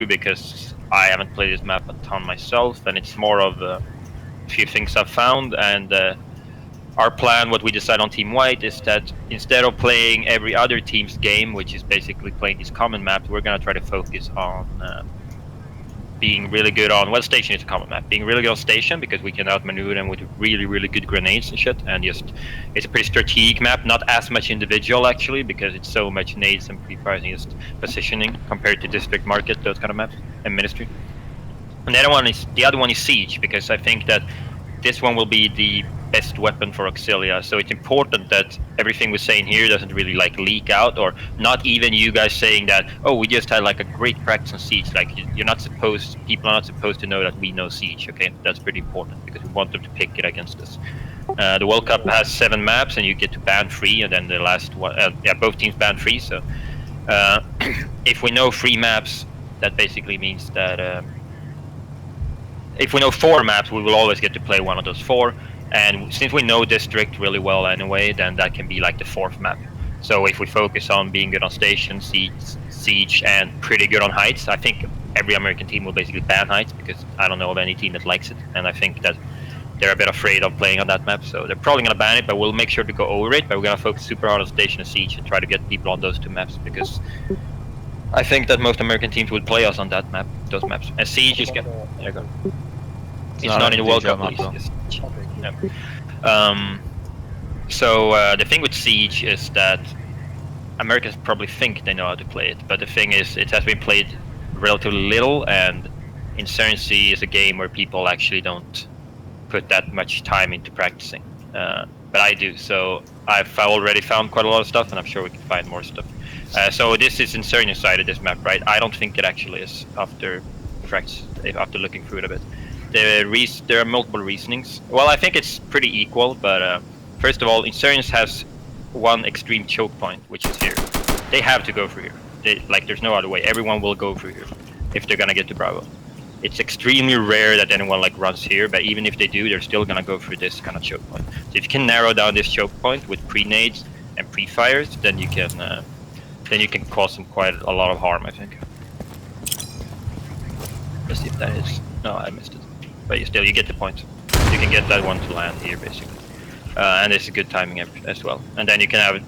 because I haven't played this map a ton myself, and it's more of a few things I've found. And our plan, what we decide on Team White, is that instead of playing every other team's game, which is basically playing these common maps, we're gonna try to focus on being really good on, well, Station is a common map, being really good on Station because we can outmaneuver them with really good grenades and shit, and just it's a pretty strategic map, not as much individual actually, because it's so much nades and pre-fires and just positioning compared to District Market, those kind of maps, and Ministry. And the other one is Siege, because I think that this one will be the best weapon for Auxilia. So it's important that everything we're saying here doesn't really like leak out, or not even you guys saying that, oh, we just had like a great practice on Siege. Like you're not supposed, people are not supposed to know that we know Siege. Okay, that's pretty important because we want them to pick it against us. The World Cup has 7 maps, and you get to ban 3, and then the last one, both teams ban 3. So if we know 3 maps, that basically means that. If we know 4 maps, we will always get to play one of those 4. And since we know District really well anyway, then that can be like the 4th map. So if we focus on being good on Station, Siege, and pretty good on Heights, I think every American team will basically ban Heights because I don't know of any team that likes it. And I think that they're a bit afraid of playing on that map, so they're probably going to ban it, but we'll make sure to go over it. But we're going to focus super hard on Station and Siege and try to get people on those 2 maps because I think that most American teams would play us on that map, those maps. And Siege is gonna. There you go. It's not in the World Cup, at least. Yeah. So the thing with Siege is that Americans probably think they know how to play it, but the thing is, it has been played relatively little, and Insurgency is a game where people actually don't put that much time into practicing. But I do, so I've already found quite a lot of stuff, and I'm sure we can find more stuff. So this is Insurgent side of this map, right? I don't think it actually is after practice, after looking through it a bit. There are multiple reasonings. Well, I think it's pretty equal, but first of all, Insurgents has one extreme choke point, which is here. They have to go through here. There's no other way. Everyone will go through here if they're gonna get to Bravo. It's extremely rare that anyone runs here, but even if they do, they're still gonna go through this kind of choke point. So if you can narrow down this choke point with pre-nades and pre-fires, then you can cause them quite a lot of harm, I think. Let's see if that is. No, I missed it. But you get the point. You can get that one to land here, basically. And it's a good timing as well. And then you can have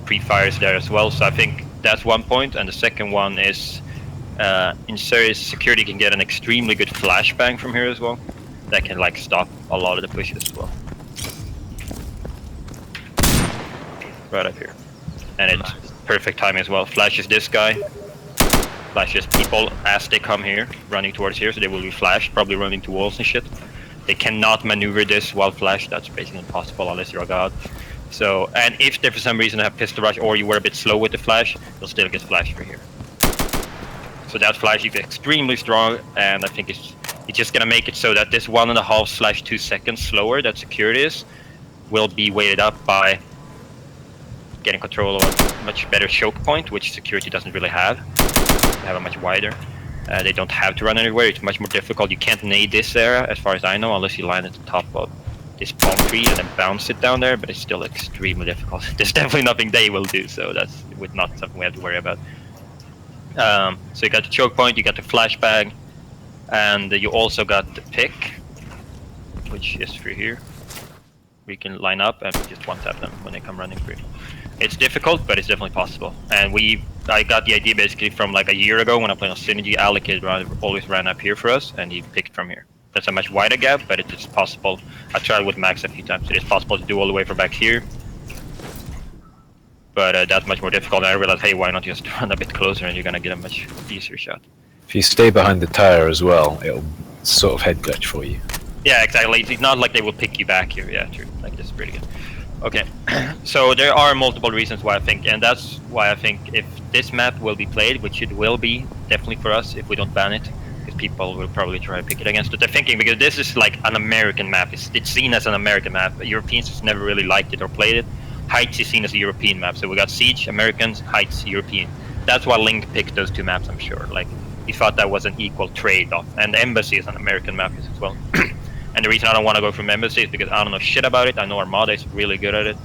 pre-fires there as well. So I think that's one point. And the second one is Insurgent security can get an extremely good flashbang from here as well. That can stop a lot of the pushes as well. Right up here. And it's perfect timing as well. Flashes this guy. Flashes people as they come here, running towards here, so they will be flashed, probably running into walls and shit. They cannot maneuver this while flashed, that's basically impossible unless you're a god. So, and if they for some reason have pistol rush or you were a bit slow with the flash, you'll still get flashed for here. So that flash is extremely strong, and I think it's just gonna make it so that this 1.5/2 seconds slower that security is will be weighted up by getting control of a much better choke point, which security doesn't really have. They have a much wider. They don't have to run anywhere. It's much more difficult. You can't nade this area, as far as I know, unless you line at the top of this palm tree and then bounce it down there. But it's still extremely difficult. There's definitely nothing they will do, so that's not something we have to worry about. So you got the choke point, you got the flashbang, and you also got the pick, which is through here. We can line up and just one-tap them when they come running through. It's difficult, but it's definitely possible. And I got the idea basically from a year ago when I played on Synergy. Alec always ran up here for us, and he picked from here. That's a much wider gap, but it is possible. I tried with Max a few times. It is possible to do all the way from back here. But that's much more difficult, and I realized, hey, why not just run a bit closer and you're gonna get a much easier shot. If you stay behind the tire as well, it'll sort of head glitch for you. Yeah, exactly. It's not like they will pick you back here. Yeah, true. This is pretty good. Okay, so there are multiple reasons why I think, and that's why I think if this map will be played, which it will be, definitely for us, if we don't ban it, because people will probably try to pick it against it. They're thinking, because this is an American map, it's seen as an American map, Europeans just never really liked it or played it. Heights is seen as a European map, so we got Siege, Americans, Heights, European. That's why Link picked those 2 maps, I'm sure. He thought that was an equal trade-off, and Embassy is an American map as well. And the reason I don't want to go from Embassy is because I don't know shit about it. I know Armada is really good at it,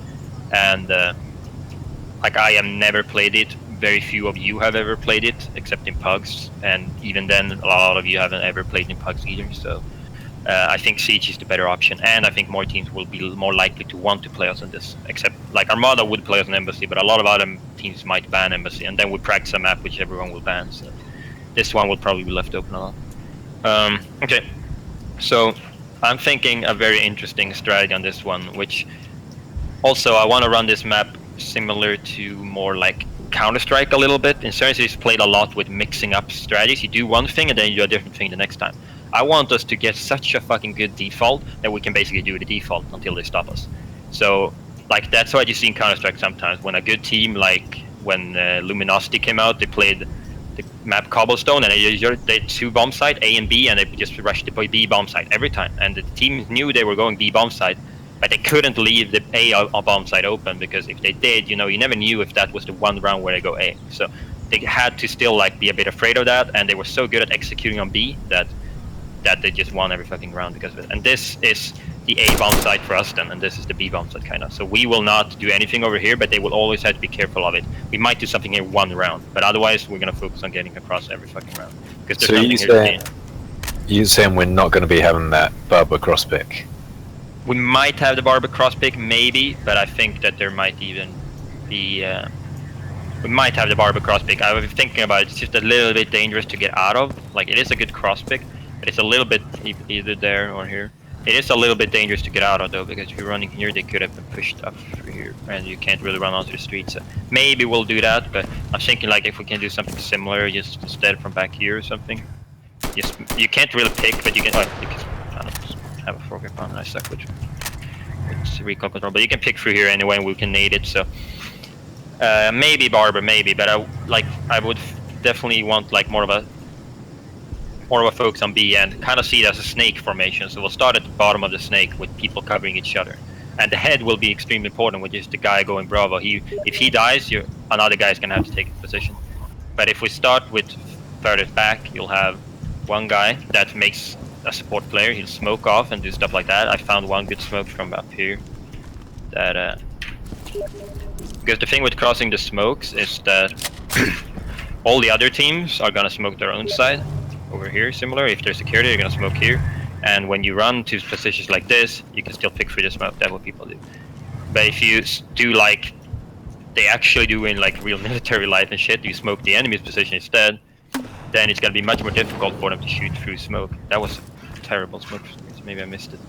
and I have never played it, very few of you have ever played it, except in pugs, and even then, a lot of you haven't ever played in pugs either. So I think Siege is the better option, and I think more teams will be more likely to want to play us on this. Except like Armada would play us on Embassy, but a lot of other teams might ban Embassy, and then we practice a map which everyone will ban. So this one will probably be left open a lot. Okay, so I'm thinking a very interesting strategy on this one, which also I want to run this map similar to more like Counter-Strike a little bit. Insurgency is played a lot with mixing up strategies. You do one thing and then you do a different thing the next time. I want us to get such a fucking good default that we can basically do the default until they stop us. So like that's what you see in Counter-Strike sometimes. When a good team, like when Luminosity came out, they played the map Cobblestone and they had 2 bomb site, A and B, and they just rushed to B bomb site every time. And the teams knew they were going B bomb site, but they couldn't leave the A bomb site open, because if they did, you know, you never knew if that was the one round where they go A. So they had to still like be a bit afraid of that, and they were so good at executing on B that they just won every fucking round because of it. And this is the A bomb site for us then, and this is the B bomb site kind of. So we will not do anything over here, but they will always have to be careful of it. We might do something in one round, but otherwise we're gonna focus on getting across every fucking round, because there's nothing here to see. You're saying we're not going to be having that Barber cross pick? We might have the Barber cross pick, maybe, but I think that there might even be. We might have the Barber cross pick. I was thinking about it. It's just a little bit dangerous to get out of. Like, it is a good cross pick, but it's a little bit either there or here. It is a little bit dangerous to get out of though, because if you're running here, they could have been pushed up through here, and you can't really run onto the street. So maybe we'll do that, but I'm thinking like if we can do something similar, just instead from back here or something. Just you can't really pick, but you can. Oh, you can just have a foregrip on. I suck with recon control, but you can pick through here anyway, and we can nade it. So maybe Barber, maybe, but I would definitely want like more of a focus on B and kind of see it as a snake formation. So we'll start at the bottom of the snake with people covering each other, and the head will be extremely important, which is the guy going Bravo. If he dies, another guy's gonna have to take his position. But if we start with further back, you'll have one guy that makes a support player. He'll smoke off and do stuff like that. I found one good smoke from up here. That because the thing with crossing the smokes is that all the other teams are gonna smoke their own side. Over here, similar. If there's security, you're gonna smoke here, and when you run to positions like this, you can still pick through the smoke. That's what people do. But if you do like they actually do in like real military life and shit, you smoke the enemy's position instead, then it's gonna be much more difficult for them to shoot through smoke. That was a terrible smoke for me, so maybe I missed it.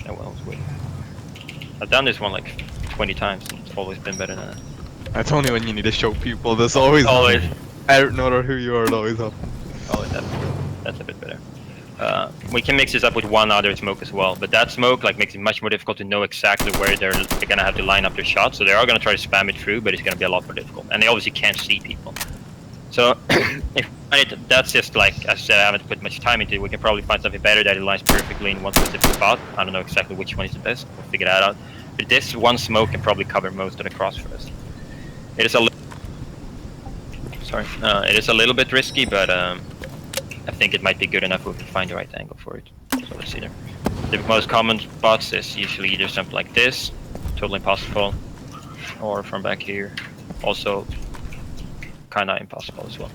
Oh well, it's waiting. I've done this one like 20 times, and it's always been better than that. That's only when you need to show people. There's always I don't know who you are. It always happens. Oh, that's a bit better. We can mix this up with one other smoke as well, but that smoke like makes it much more difficult to know exactly where they're gonna have to line up their shots. So they are gonna try to spam it through, but it's gonna be a lot more difficult, and they obviously can't see people. So that's just like I said, I haven't put much time into it. We can probably find something better that aligns perfectly in one specific spot. I don't know exactly which one is the best. We'll figure that out. But this one smoke can probably cover most of the cross for us. It is a it is a little bit risky, but I think it might be good enough if we can find the right angle for it. So let's see there. The most common spots is usually either something like this, totally impossible, or from back here, also kinda impossible as well.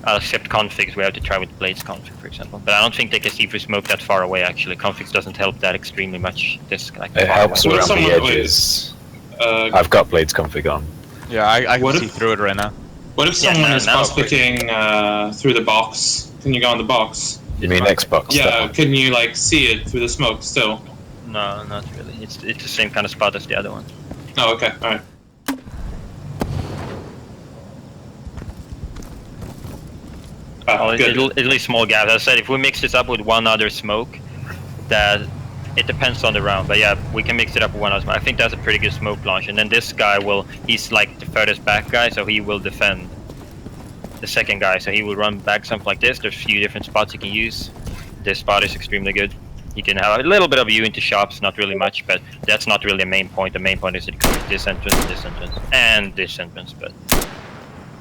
Except configs, we have to try with Blades config, for example. But I don't think they can see if we smoke that far away, actually. Configs doesn't help that extremely much. This like, it helps around the edges. I've got Blades config on. Yeah, I can see through it right now. What if someone is cross-clicking through the box? Can you go on the box? You mean Xbox? Yeah, can you like see it through the smoke still? No, not really. It's the same kind of spot as the other one. Oh, okay, alright. Well, it'll leave small gaps. As I said, if we mix this up with one other smoke, that it depends on the round. But yeah, we can mix it up with one other smoke. I think that's a pretty good smoke launch. And then this guy he's like the furthest back guy, so he will defend the second guy. So he will run back something like this. There's a few different spots he can use. This spot is extremely good. You can have a little bit of view into shops, not really much, but that's not really the main point. The main point is it comes this entrance, and this entrance, but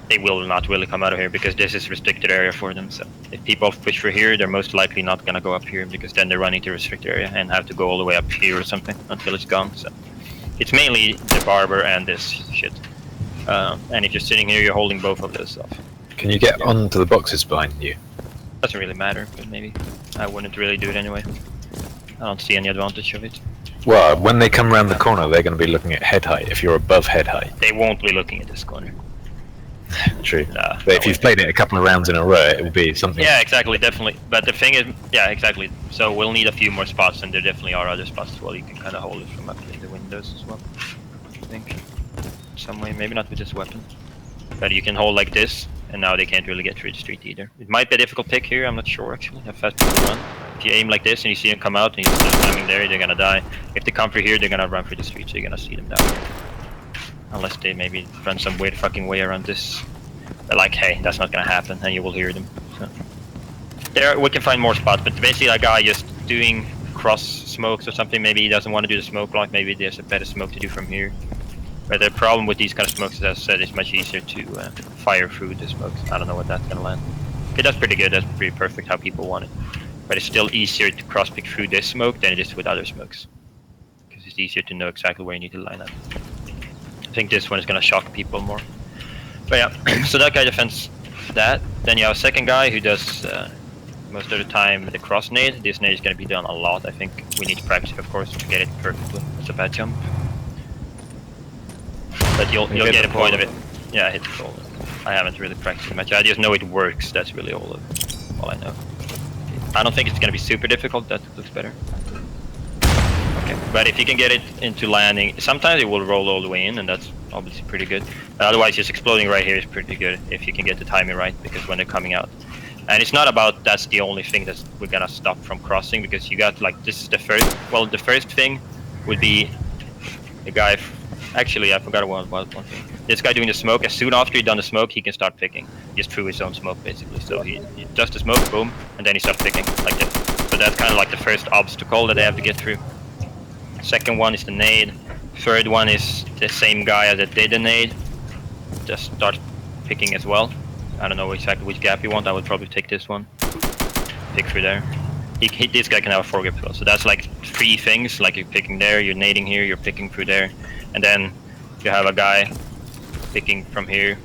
they will not really come out of here because this is restricted area for them. So if people push for here, they're most likely not gonna go up here because then they're running to restricted area and have to go all the way up here or something until it's gone. So it's mainly the Barber and this shit. And if you're sitting here, you're holding both of those off. Can you get onto the boxes behind you? Doesn't really matter, but maybe I wouldn't really do it anyway. I don't see any advantage of it. Well, when they come around the corner, they're going to be looking at head height. If you're above head height, They won't be looking at this corner. true. Nah, But if you've played it a couple of rounds in a row, it will be something. Yeah, exactly, definitely. But the thing is, yeah, exactly. So we'll need a few more spots, and there definitely are other spots as well. You can kind of hold it from up in the windows as well. I think some way, maybe not with this weapon, but you can hold like this, and now they can't really get through the street either. It might be a difficult pick here. I'm not sure actually how fast people run. If you aim like this and you see them come out and you're still standing there, they're gonna die. If they come through here, they're gonna run through the street, so you're gonna see them die. Unless they maybe run some weird fucking way around this. But like, hey, that's not gonna happen, and you will hear them. So there, we can find more spots, but basically a guy just doing cross smokes or something. Maybe he doesn't want to do the smoke block. Maybe there's a better smoke to do from here. But the problem with these kind of smokes, as I said, it's much easier to fire through the smokes. I don't know what that's gonna land. Okay, that's pretty good. That's pretty perfect how people want it. But it's still easier to cross pick through this smoke than it is with other smokes, because it's easier to know exactly where you need to line up. I think this one is gonna shock people more. But yeah, so that guy defends that. Then you have a second guy who does most of the time the cross nade. This nade is gonna be done a lot. I think we need to practice it, of course, to get it perfectly. It's a bad jump. But you'll get a point of it. Yeah, I hit the ball. I haven't really practiced much. I just know it works. That's really all I know. I don't think it's gonna be super difficult. That looks better. Okay, but if you can get it into landing, sometimes it will roll all the way in, and that's obviously pretty good. Otherwise, just exploding right here is pretty good if you can get the timing right, because when they're coming out. And it's not about that's the only thing that we're gonna stop from crossing, because you got like this is the first. Well, the first thing would be the guy. Actually, I forgot one thing. This guy doing the smoke, as soon after he's done the smoke, he can start picking. Just through his own smoke, basically. So he does the smoke, boom, and then he starts picking, like this. So that's kind of like the first obstacle that they have to get through. Second one is the nade. Third one is the same guy that did the nade. Just start picking as well. I don't know exactly which gap you want. I would probably take this one. Pick through there. This guy can have a foregrip as well. So that's like 3 things. Like you're picking there, you're nading here, you're picking through there. And then you have a guy picking from here.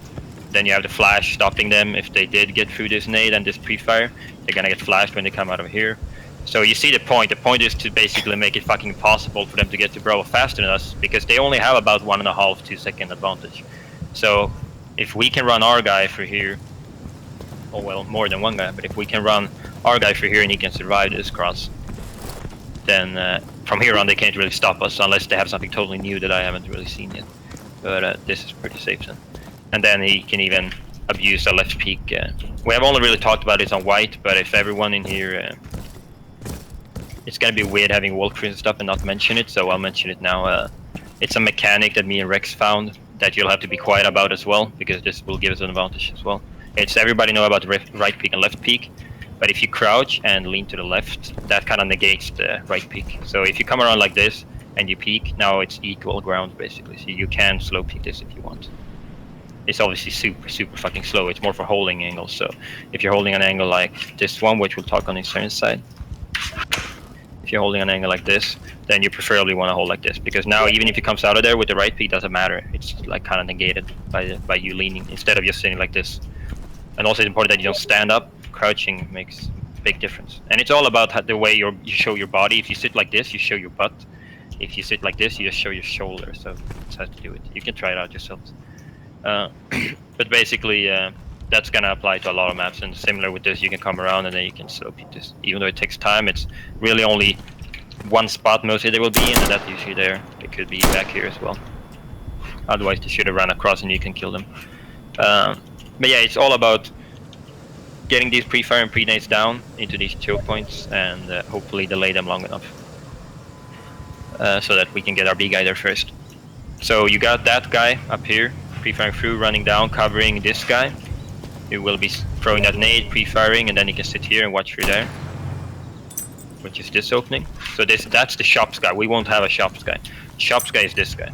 Then you have the flash stopping them if they did get through this nade and this pre-fire. They're gonna get flashed when they come out of here. So you see the point. The point is to basically make it fucking impossible for them to get to Bravo faster than us, because they only have about 1.5 2 second advantage. So if we can run our guy through here, oh well, more than one guy, but if we can run our guy through here and he can survive this cross, then from here on they can't really stop us unless they have something totally new that I haven't really seen yet. But this is pretty safe then. And then he can even abuse a left peek. We have only really talked about it on white, but if everyone in here... it's gonna be weird having walkthroughs and stuff and not mention it, so I'll mention it now. It's a mechanic that me and Rex found that you'll have to be quiet about as well, because this will give us an advantage as well. It's everybody know about the right peek and left peek, but if you crouch and lean to the left, that kind of negates the right peek. So if you come around like this and you peek, now it's equal ground basically, so you can slow peek this if you want. It's obviously super fucking slow. It's more for holding angles, so if you're holding an angle like this one, which we'll talk on the certain side, if you're holding an angle like this, then you preferably want to hold like this, because now even if he comes out of there with the right peek, doesn't matter. It's like kind of negated by you leaning instead of just sitting like this. And also it's important that you don't stand up. Crouching makes a big difference, and it's all about the way you show your body. If you sit like this, you show your butt. If you sit like this, you just show your shoulder. So that's how to do it. You can try it out yourselves. But basically, that's gonna apply to a lot of maps. And similar with this, you can come around and then you can slow peek this. Even though it takes time, it's really only one spot mostly they will be in, and that's usually there. It could be back here as well. Otherwise, they should have run across and you can kill them. But yeah, it's all about getting these pre-fire and pre-nades down into these choke points and hopefully delay them long enough so that we can get our B guy there first. So you got that guy up here, pre-firing through, running down, covering this guy. Who will be throwing that nade, pre-firing, and then he can sit here and watch through there, which is this opening. So that's the shops guy. We won't have a shops guy. Shops guy is this guy.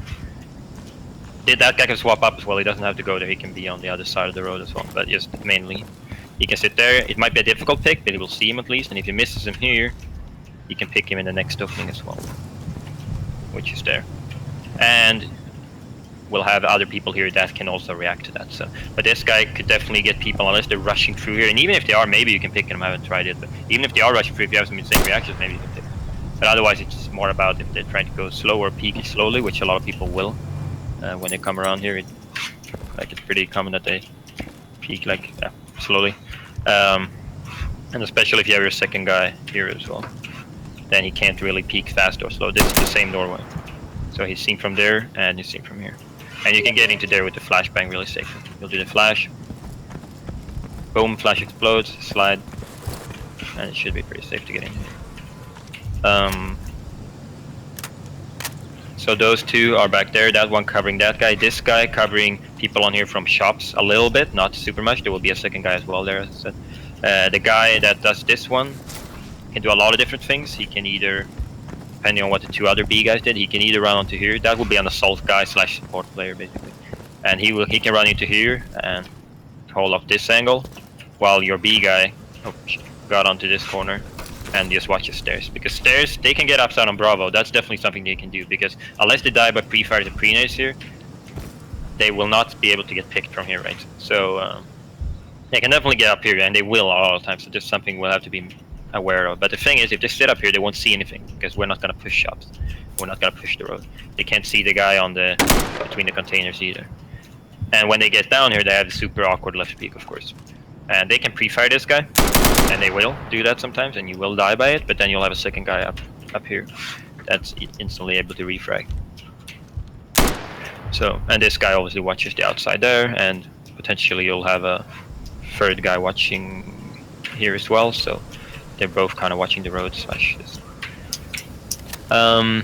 That guy can swap up as well. He doesn't have to go there. He can be on the other side of the road as well, but just mainly he can sit there. It might be a difficult pick, but he will see him at least, and if he misses him here, you can pick him in the next opening as well, which is there. And will have other people here that can also react to that. So, but this guy could definitely get people unless they're rushing through here, and even if they are, maybe you can pick them. I haven't tried it, but even if they are rushing through, if you have some insane reactions, maybe you can pick them. But otherwise, it's more about if they're trying to go slow or peak slowly, which a lot of people will when they come around here. It's pretty common that they peak slowly, and especially if you have your second guy here as well, then he can't really peak fast or slow. This is the same doorway, so he's seen from there and he's seen from here, and you can get into there with the flashbang really safely. You'll do the flash, boom, flash explodes, slide, and it should be pretty safe to get in here. So those two are back there, that one covering that guy, this guy covering people on here from shops a little bit, not super much. There will be a second guy as well there, as I said. The guy that does this one can do a lot of different things. He can either, depending on what the two other B guys did, he can either run onto here. That would be an assault guy / support player basically. And he can run into here and hold off this angle, while your B guy got onto this corner and just watch the stairs. Because stairs, they can get upside on Bravo. That's definitely something they can do, because unless they die by pre-fires and pre-nades here, they will not be able to get picked from here, right? So they can definitely get up here, and they will all the time, so just something we'll have to be aware of. But the thing is, if they sit up here, they won't see anything, because we're not going to push shops. We're not going to push the road. They can't see the guy on the between the containers either. And when they get down here, they have the super awkward left peek, of course. And they can pre-fire this guy, and they will do that sometimes, and you will die by it, but then you'll have a second guy up here that's instantly able to refrag. So, and this guy obviously watches the outside there, and potentially you'll have a third guy watching here as well, so they're both kind of watching the road / this. So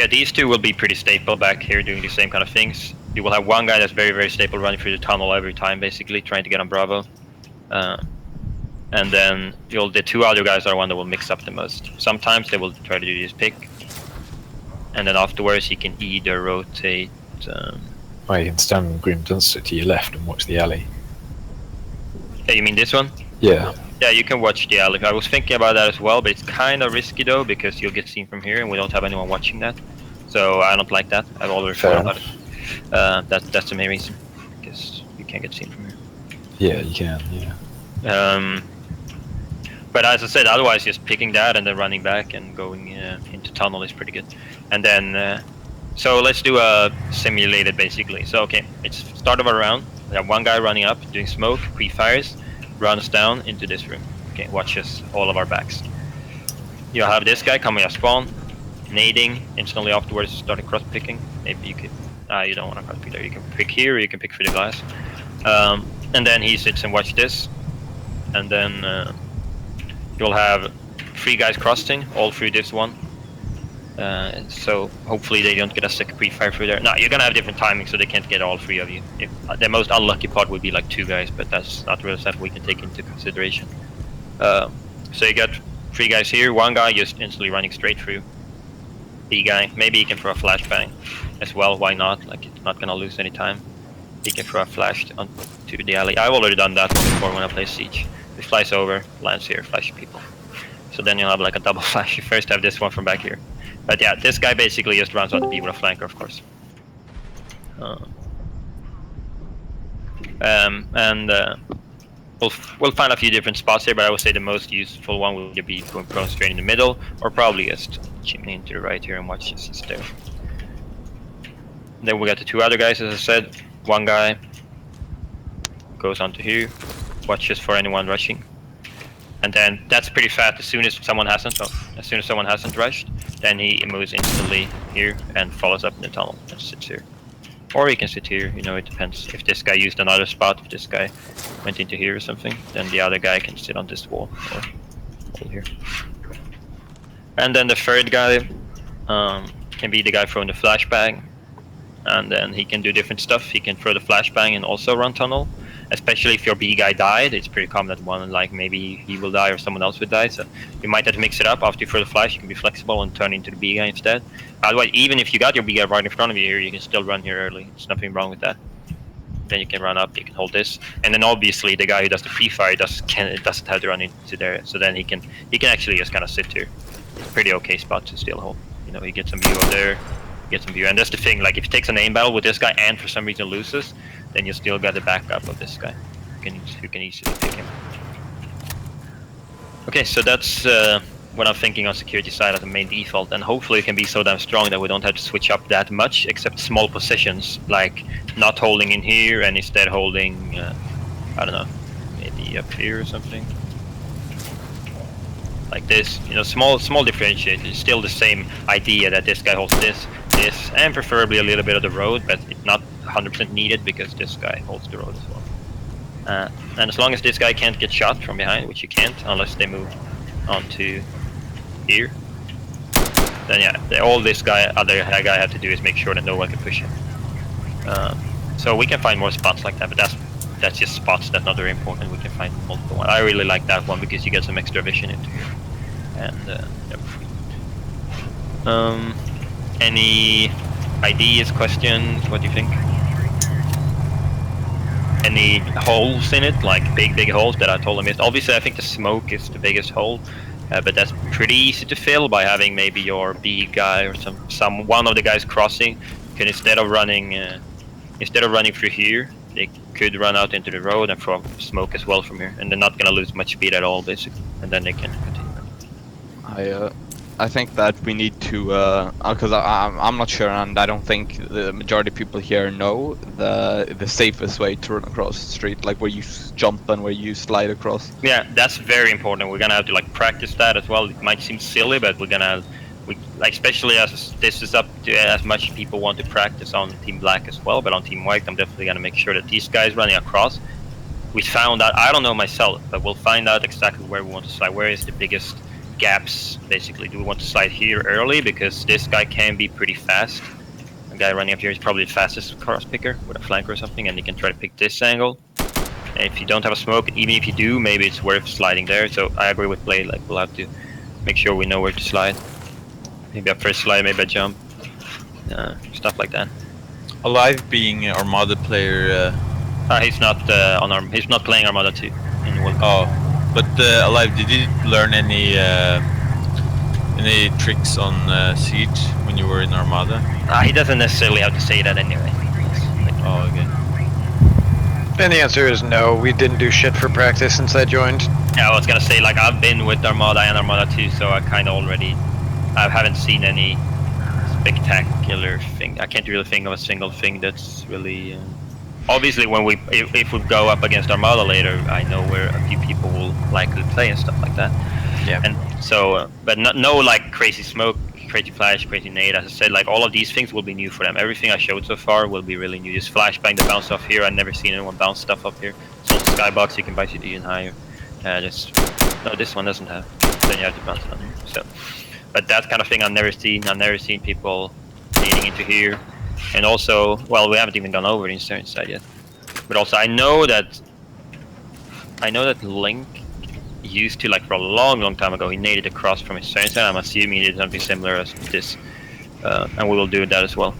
yeah, these two will be pretty staple back here doing the same kind of things. You will have one guy that's very, very staple running through the tunnel every time, basically, trying to get on Bravo. And then the two other guys are the one that will mix up the most. Sometimes they will try to do this pick, and then afterwards he can either rotate... Well, you can stand Grim Dunster to your left and watch the alley. Yeah, you mean this one? Yeah. Yeah, you can watch the alley. I was thinking about that as well, but it's kind of risky though, because you'll get seen from here, and we don't have anyone watching that. So I don't like that. I've already thought about it. That's the main reason, because you can't get seen from here. Yeah, you can, yeah. But as I said, otherwise just picking that and then running back and going into tunnel is pretty good. And then, so let's do a simulated basically. So okay, it's start of a round. We have one guy running up, doing smoke, pre-fires, runs down into this room. Okay, watches all of our backs. You'll have this guy coming up spawn, nading, instantly afterwards starting cross picking. Maybe you could, you don't want to cross pick there. You can pick here or you can pick through the glass. And then he sits and watches this. And then you'll have 3 guys crossing all through this one. So hopefully they don't get a second pre-fire through there. No, you're gonna have different timings, so they can't get all 3 of you. The most unlucky part would be like 2 guys, but that's not really something we can take into consideration. So you got 3 guys here, 1 guy just instantly running straight through. B guy, maybe he can throw a flashbang as well. Why not? Like, it's not gonna lose any time. He can throw a flash onto the alley. I've already done that one before when I play Siege. He flies over, lands here, flashes people. So then you'll have like a double flash. You first have this one from back here. But yeah, this guy basically just runs out the B with a flanker, of course. We'll find a few different spots here, but I would say the most useful one would be going prone straight in the middle, or probably just chimney into the right here and watch this there. Then we got the 2 other guys, as I said. 1 guy goes onto here, watches for anyone rushing, and then that's pretty fast. As soon as someone hasn't rushed, then he moves instantly here and follows up in the tunnel and sits here. Or he can sit here, you know, it depends. If this guy used another spot, if this guy went into here or something, then the other guy can sit on this wall or here. And then the 3rd guy can be the guy throwing the flashbang, and then he can do different stuff. He can throw the flashbang and also run tunnel. Especially if your B guy died, it's pretty common that one, like maybe he will die or someone else will die. So you might have to mix it up. After you throw the flash, you can be flexible and turn into the B guy instead. Otherwise, even if you got your B guy right in front of you here, you can still run here early. There's nothing wrong with that. Then you can run up, you can hold this, and then obviously the guy who does the pre-fire doesn't have to run into there. So then he can actually just kind of sit here. It's a pretty okay spot to still hold. You know, he gets some view of there, get some view. And that's the thing, like if he takes an aim battle with this guy and for some reason loses, then you still got the backup of this guy who can easily pick him. Okay, so that's what I'm thinking on security side as a main default, and hopefully it can be so damn strong that we don't have to switch up that much, except small positions, like not holding in here and instead holding, I don't know, maybe up here or something. Like this, you know, small differentiators. Still the same idea that this guy holds this, and preferably a little bit of the road, but it's not 100% needed because this guy holds the road as well. And as long as this guy can't get shot from behind, which you can't unless they move onto here, then yeah, all this other guy have to do is make sure that no one can push him. So we can find more spots like that, but that's just spots that's not very important. We can find multiple ones. I really like that one because you get some extra vision into here. And any ideas, questions? What do you think? Any holes in it, like big holes that I told them? Obviously, I think the smoke is the biggest hole, but that's pretty easy to fill by having maybe your B guy or one of the guys crossing. Can instead of running through here, they could run out into the road and throw smoke as well from here, and they're not gonna lose much speed at all, basically, and then they can continue. I think that we need to, because I'm not sure, and I don't think the majority of people here know the safest way to run across the street, like where you jump and where you slide across. Yeah, that's very important. We're gonna have to like practice that as well. It might seem silly, but we're gonna, like, especially as this is up to as much people want to practice on Team Black as well, but on Team White, I'm definitely gonna make sure that these guys running across, we found out. I don't know myself, but we'll find out exactly where we want to slide. Where is the biggest gaps, basically? Do we want to slide here early because this guy can be pretty fast? The guy running up here is probably the fastest cross picker with a flank or something, and he can try to pick this angle. And if you don't have a smoke, even if you do, maybe it's worth sliding there. So I agree with Blade, like we'll have to make sure we know where to slide. Maybe a first slide, maybe a jump, stuff like that. Alive being an Armada player. He's not he's not playing Armada 2 in the World Cup. Oh. But Alive, did you learn any tricks on Siege when you were in Armada? He doesn't necessarily have to say that anyway. Oh, okay. And the answer is no, we didn't do shit for practice since I joined. Yeah, I was gonna say, like, I've been with Armada and Armada 2, so I kind of already, I haven't seen any spectacular thing. I can't really think of a single thing that's really... Obviously, when if we go up against Armada later, I know where a few people will likely play and stuff like that. Yeah. And so, but no like crazy smoke, crazy flash, crazy nade. As I said, like all of these things will be new for them. Everything I showed so far will be really new. This flashbang, the bounce off here. I've never seen anyone bounce stuff up here. So the skybox, you can buy CD and higher. No, this one doesn't have. Then you have to bounce down here. So, but that kind of thing I've never seen. I've never seen people leading into here. And also, well, we haven't even gone over the Insane side yet. But also, I know that Link used to, like, for a long time ago, he naded across from his Insane side. I'm assuming he did something similar as this, and we will do that as well.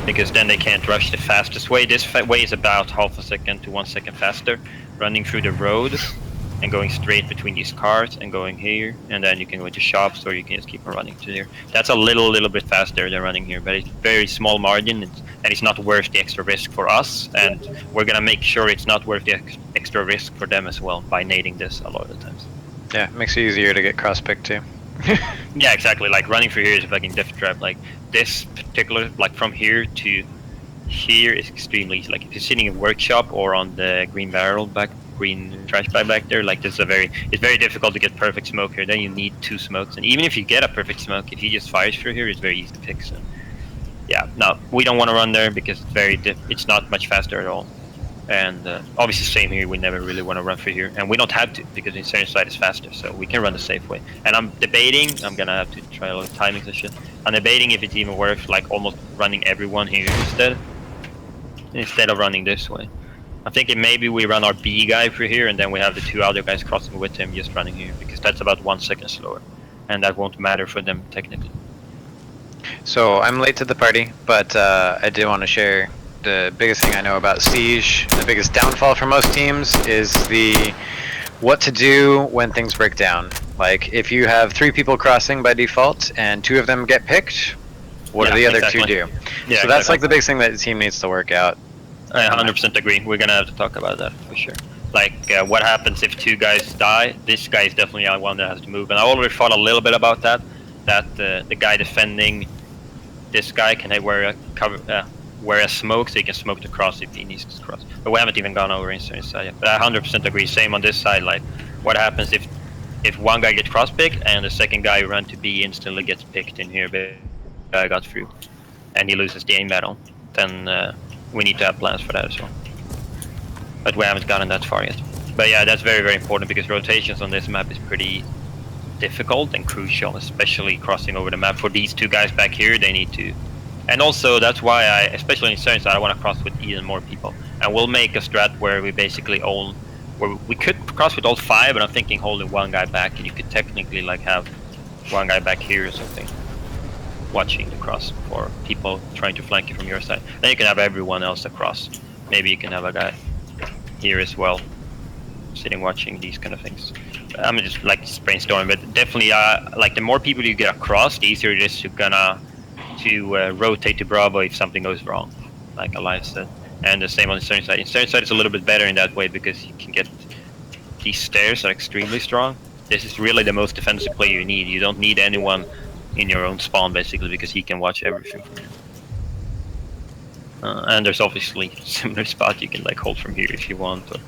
Because then they can't rush the fastest way. This way is about half a second to 1 second faster, running through the road and going straight between these cars and going here, and then you can go into shops or you can just keep on running to there. That's a little bit faster than running here, but it's very small margin, and it's not worth the extra risk for us, and we're gonna make sure it's not worth the extra risk for them as well by nading this a lot of the times. Yeah, it makes it easier to get cross-picked too. Yeah, exactly. Like running through here is a fucking death trap. Like this particular, like from here to here is extremely easy. Like if you're sitting in workshop or on the green trash bag back there, like this is it's very difficult to get perfect smoke here. Then you need 2 smokes, and even if you get a perfect smoke, if he just fires through here, it's very easy to pick. So yeah, no, we don't want to run there because it's not much faster at all. And obviously same here, we never really want to run through here, and we don't have to because the Insane side is faster, so we can run the safe way. And I'm debating, I'm gonna have to try a lot of timings and shit. I'm debating if it's even worth like almost running everyone here instead of running this way. I'm thinking maybe we run our B guy through here, and then we have the 2 other guys crossing with him just running here, because that's about 1 second slower, and that won't matter for them technically. So I'm late to the party, but I do want to share the biggest thing I know about Siege. The biggest downfall for most teams is what to do when things break down. Like if you have 3 people crossing by default and 2 of them get picked, what Yeah, do the other exactly. two do? Yeah, So that's exactly. like the big thing that the team needs to work out. I 100% agree. We're gonna have to talk about that for sure. Like, what happens if two guys die? This guy is definitely the one that has to move. And I already thought a little bit about that. That the guy defending this guy can wear a cover, wear a smoke, so he can smoke the cross if he needs to cross. But we haven't even gone over inside side yet. But I 100% agree. Same on this side. Like, what happens if one guy gets cross picked and the second guy who ran to B instantly gets picked in here, but guy got through, and he loses the aim battle? Then we need to have plans for that as well. But we haven't gotten that far yet. But yeah, that's very, very important because rotations on this map is pretty difficult and crucial, especially crossing over the map. For these two guys back here, they need to. And also, that's why I, especially in certain side, I want to cross with even more people. And we'll make a strat where we basically own, where we could cross with all 5, but I'm thinking holding one guy back, and you could technically like have one guy back here or something, watching the cross for people trying to flank you from your side. Then you can have everyone else across. Maybe you can have a guy here as well, sitting watching these kind of things. I'm just like brainstorming, but definitely like the more people you get across, the easier it is to rotate to Bravo if something goes wrong, like Elias said. And the same on the Stern side. In Stern side, it's a little bit better in that way because you can get these stairs are extremely strong. This is really the most defensive player you need. You don't need anyone in your own spawn basically because he can watch everything from you. And there's obviously similar spot you can like hold from here if you want, or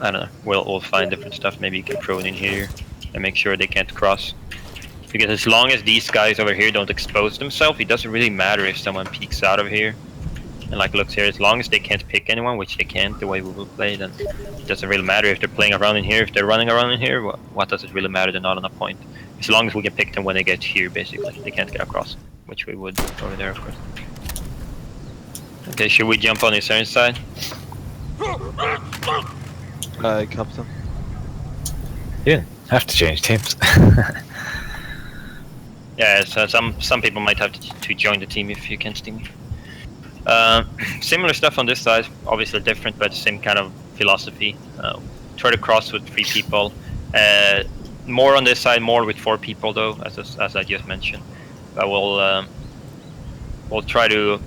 I don't know. We'll find different stuff. Maybe you can throw it in here and make sure they can't cross. Because as long as these guys over here don't expose themselves, it doesn't really matter if someone peeks out of here and like looks here. As long as they can't pick anyone, which they can't the way we will play, then it doesn't really matter if they're playing around in here. If they're running around in here, what does it really matter? They're not on a point. As long as we can pick them when they get here, basically. They can't get across, which we would over there, of course. Okay, should we jump on the Cern side? Captain. Yeah, have to change teams. Yeah, so some people might have to join the team if you can't steam me. Similar stuff on this side, obviously different, but same kind of philosophy. Try to cross with 3 people. More on this side, more with 4 people though, as I just mentioned. But we'll try to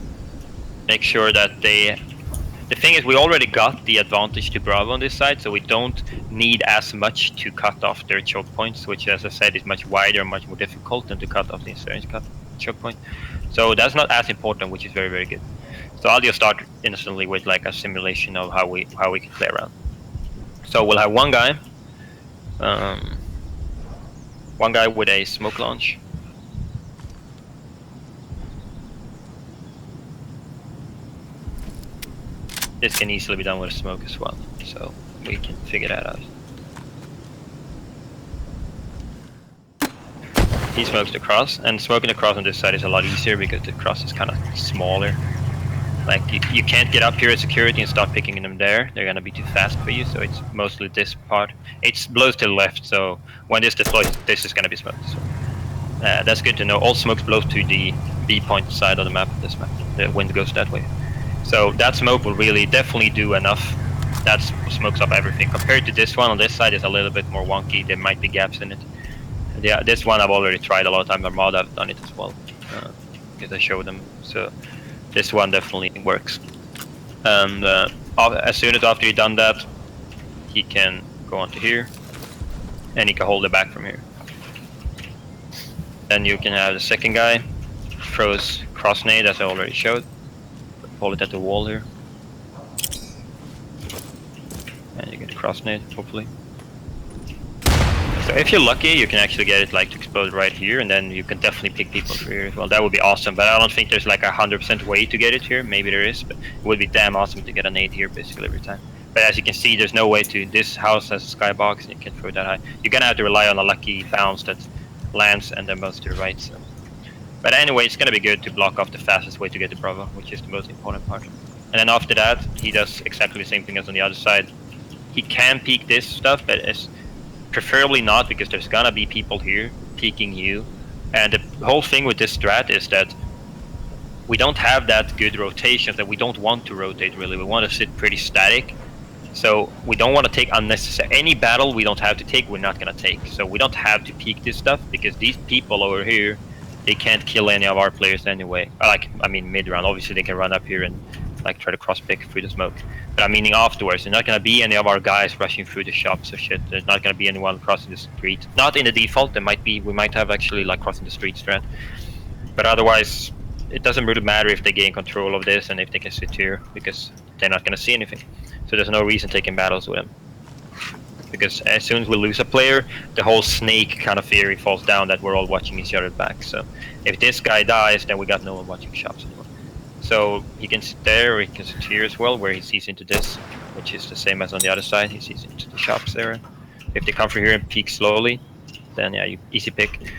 make sure that they. The thing is, we already got the advantage to Bravo on this side, so we don't need as much to cut off their choke points, which, as I said, is much wider, much more difficult than to cut off the Insurance choke point. So that's not as important, which is very, very good. So I'll just start instantly with like a simulation of how we can play around. So we'll have one guy with a smoke launch. This can easily be done with smoke as well, so we can figure that out. He smokes the cross, and smoking the cross on this side is a lot easier because the cross is kind of smaller. Like, you can't get up here at security and start picking them there. They're gonna be too fast for you, so it's mostly this part. It blows to the left, so when this deploys, this is gonna be smoked. So, that's good to know. All smokes blow to the B point side of the map, this map. The wind goes that way. So that smoke will really definitely do enough. That smokes up everything. Compared to this one on this side is a little bit more wonky. There might be gaps in it. Yeah, this one I've already tried a lot of times. Armada I've done it as well, because I showed them. So this one definitely works. And as soon as after you've done that, he can go onto here, and he can hold it back from here. Then you can have the second guy throws cross nade as I already showed. Hold it at the wall here. And you get a cross nade, hopefully. So if you're lucky, you can actually get it like to explode right here, and then you can definitely pick people through here as well. That would be awesome, but I don't think there's like 100% way to get it here. Maybe there is, but it would be damn awesome to get a nade here basically every time. But as you can see, there's no way to. This house has a skybox, and you can throw that high. You're gonna have to rely on a lucky bounce that lands and then bounce to the right. So. But anyway, it's gonna be good to block off the fastest way to get to Bravo, which is the most important part. And then after that, he does exactly the same thing as on the other side. He can peek this stuff, but it's preferably not, because there's gonna be people here peeking you. And the whole thing with this strat is that we don't have that good rotation, that we don't want to rotate really. We want to sit pretty static. So we don't want to take unnecessary. Any battle we don't have to take, we're not gonna take. So we don't have to peek this stuff, because these people over here they can't kill any of our players anyway. I mean mid round. Obviously they can run up here and like try to cross pick through the smoke. But I'm meaning afterwards. There's not gonna be any of our guys rushing through the shops or shit. There's not gonna be anyone crossing the street. Not in the default. There might be. We might have actually like crossing the street strat. But otherwise, it doesn't really matter if they gain control of this and if they can sit here because they're not gonna see anything. So there's no reason taking battles with them. Because as soon as we lose a player, the whole snake kind of theory falls down that we're all watching each other back. So if this guy dies, then we got no one watching shops anymore. So he can sit there, or he can sit here as well, where he sees into this, which is the same as on the other side. He sees into the shops there. If they come through here and peek slowly, then yeah, you easy pick.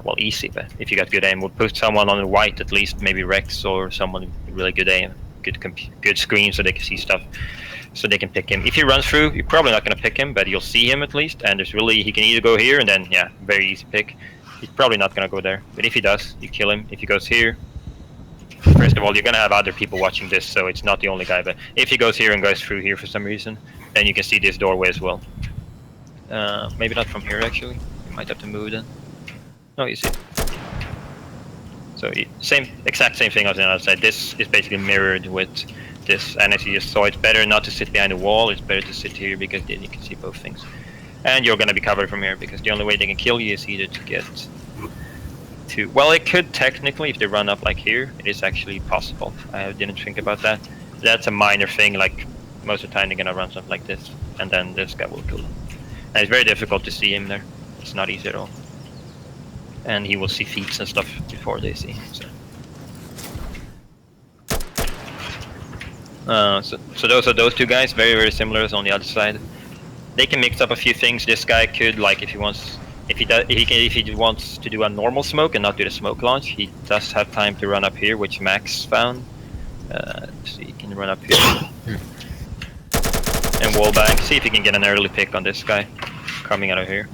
Well, easy, but if you got good aim, we'll put someone on the white at least, maybe Rex or someone with really good aim, good screen so they can see stuff. So they can pick him. If he runs through, you're probably not going to pick him, but you'll see him at least. And there's really, he can either go here and then, yeah, very easy pick. He's probably not going to go there. But if he does, you kill him. If he goes here, first of all, you're going to have other people watching this, so it's not the only guy. But if he goes here and goes through here for some reason, then you can see this doorway as well. Maybe not from here, actually. You might have to move then. No, you see. So exact same thing as on the other side. This is basically mirrored with this, and as you just saw, it's better not to sit behind the wall. It's better to sit here because then you can see both things, and you're gonna be covered from here because the only way they can kill you is either to get to. Well, it could technically, if they run up like here, it is actually possible. I didn't think about that. That's a minor thing. Like most of the time, they're gonna run something like this, and then this guy will kill them. And it's very difficult to see him there. It's not easy at all, and he will see feet and stuff before they see him. So those are those two guys, very similar as on the other side. They can mix up a few things. This guy could, like, if he wants to do a normal smoke and not do the smoke launch, he does have time to run up here, which Max found. So he can run up here and wall bank. See if he can get an early pick on this guy coming out of here,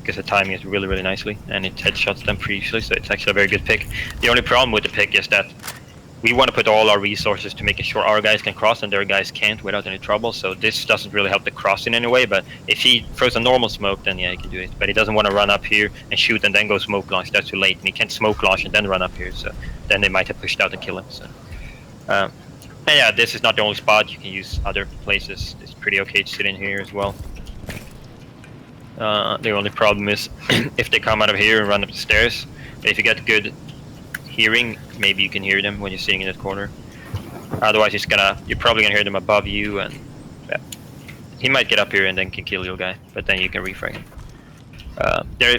because the timing is really nicely, and it headshots them previously, so it's actually a very good pick. The only problem with the pick is that we want to put all our resources to making sure our guys can cross and their guys can't without any trouble, so this doesn't really help the cross in any way. But if he throws a normal smoke, then yeah, he can do it. But he doesn't want to run up here and shoot and then go smoke launch. That's too late, and he can't smoke launch and then run up here, so then they might have pushed out and kill him. So and yeah, this is not the only spot. You can use other places. It's pretty okay to sit in here as well. The only problem is if they come out of here and run up the stairs. But if you get good hearing, maybe you can hear them when you're sitting in that corner. Otherwise, you're probably gonna hear them above you, and yeah, he might get up here and then can kill your guy. But then you can refrag him.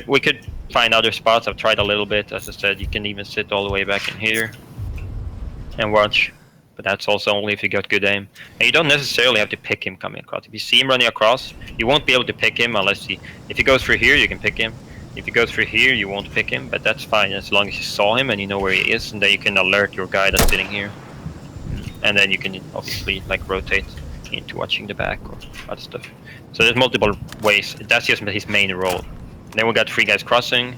We could find other spots. I've tried a little bit. As I said, you can even sit all the way back in here and watch. But that's also only if you got good aim. And you don't necessarily have to pick him coming across. If you see him running across, you won't be able to pick him unless if he goes through here, you can pick him. If he goes through here, you won't pick him, but that's fine as long as you saw him and you know where he is, and then you can alert your guy that's sitting here. And then you can obviously like rotate into watching the back or other stuff. So there's multiple ways. That's just his main role. Then we got 3 guys crossing.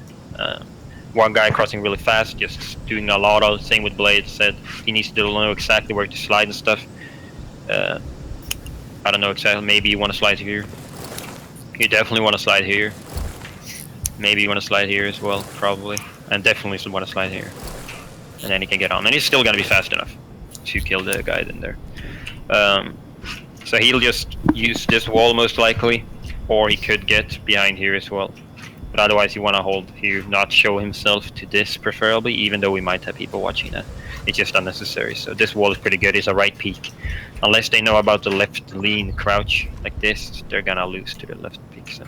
One guy crossing really fast, just doing a lot of. Same with Blade. Said he needs to know exactly where to slide and stuff. I don't know exactly. Maybe you want to slide here. You definitely want to slide here. Maybe you want to slide here as well, probably. And definitely still want to slide here. And then he can get on. And he's still going to be fast enough to kill the guy in there. So he'll just use this wall most likely. Or he could get behind here as well. But otherwise you want to hold here, not show himself to this preferably, even though we might have people watching that. It's just unnecessary. So this wall is pretty good. It's a right peek. Unless they know about the left lean crouch like this, they're going to lose to the left peek. So.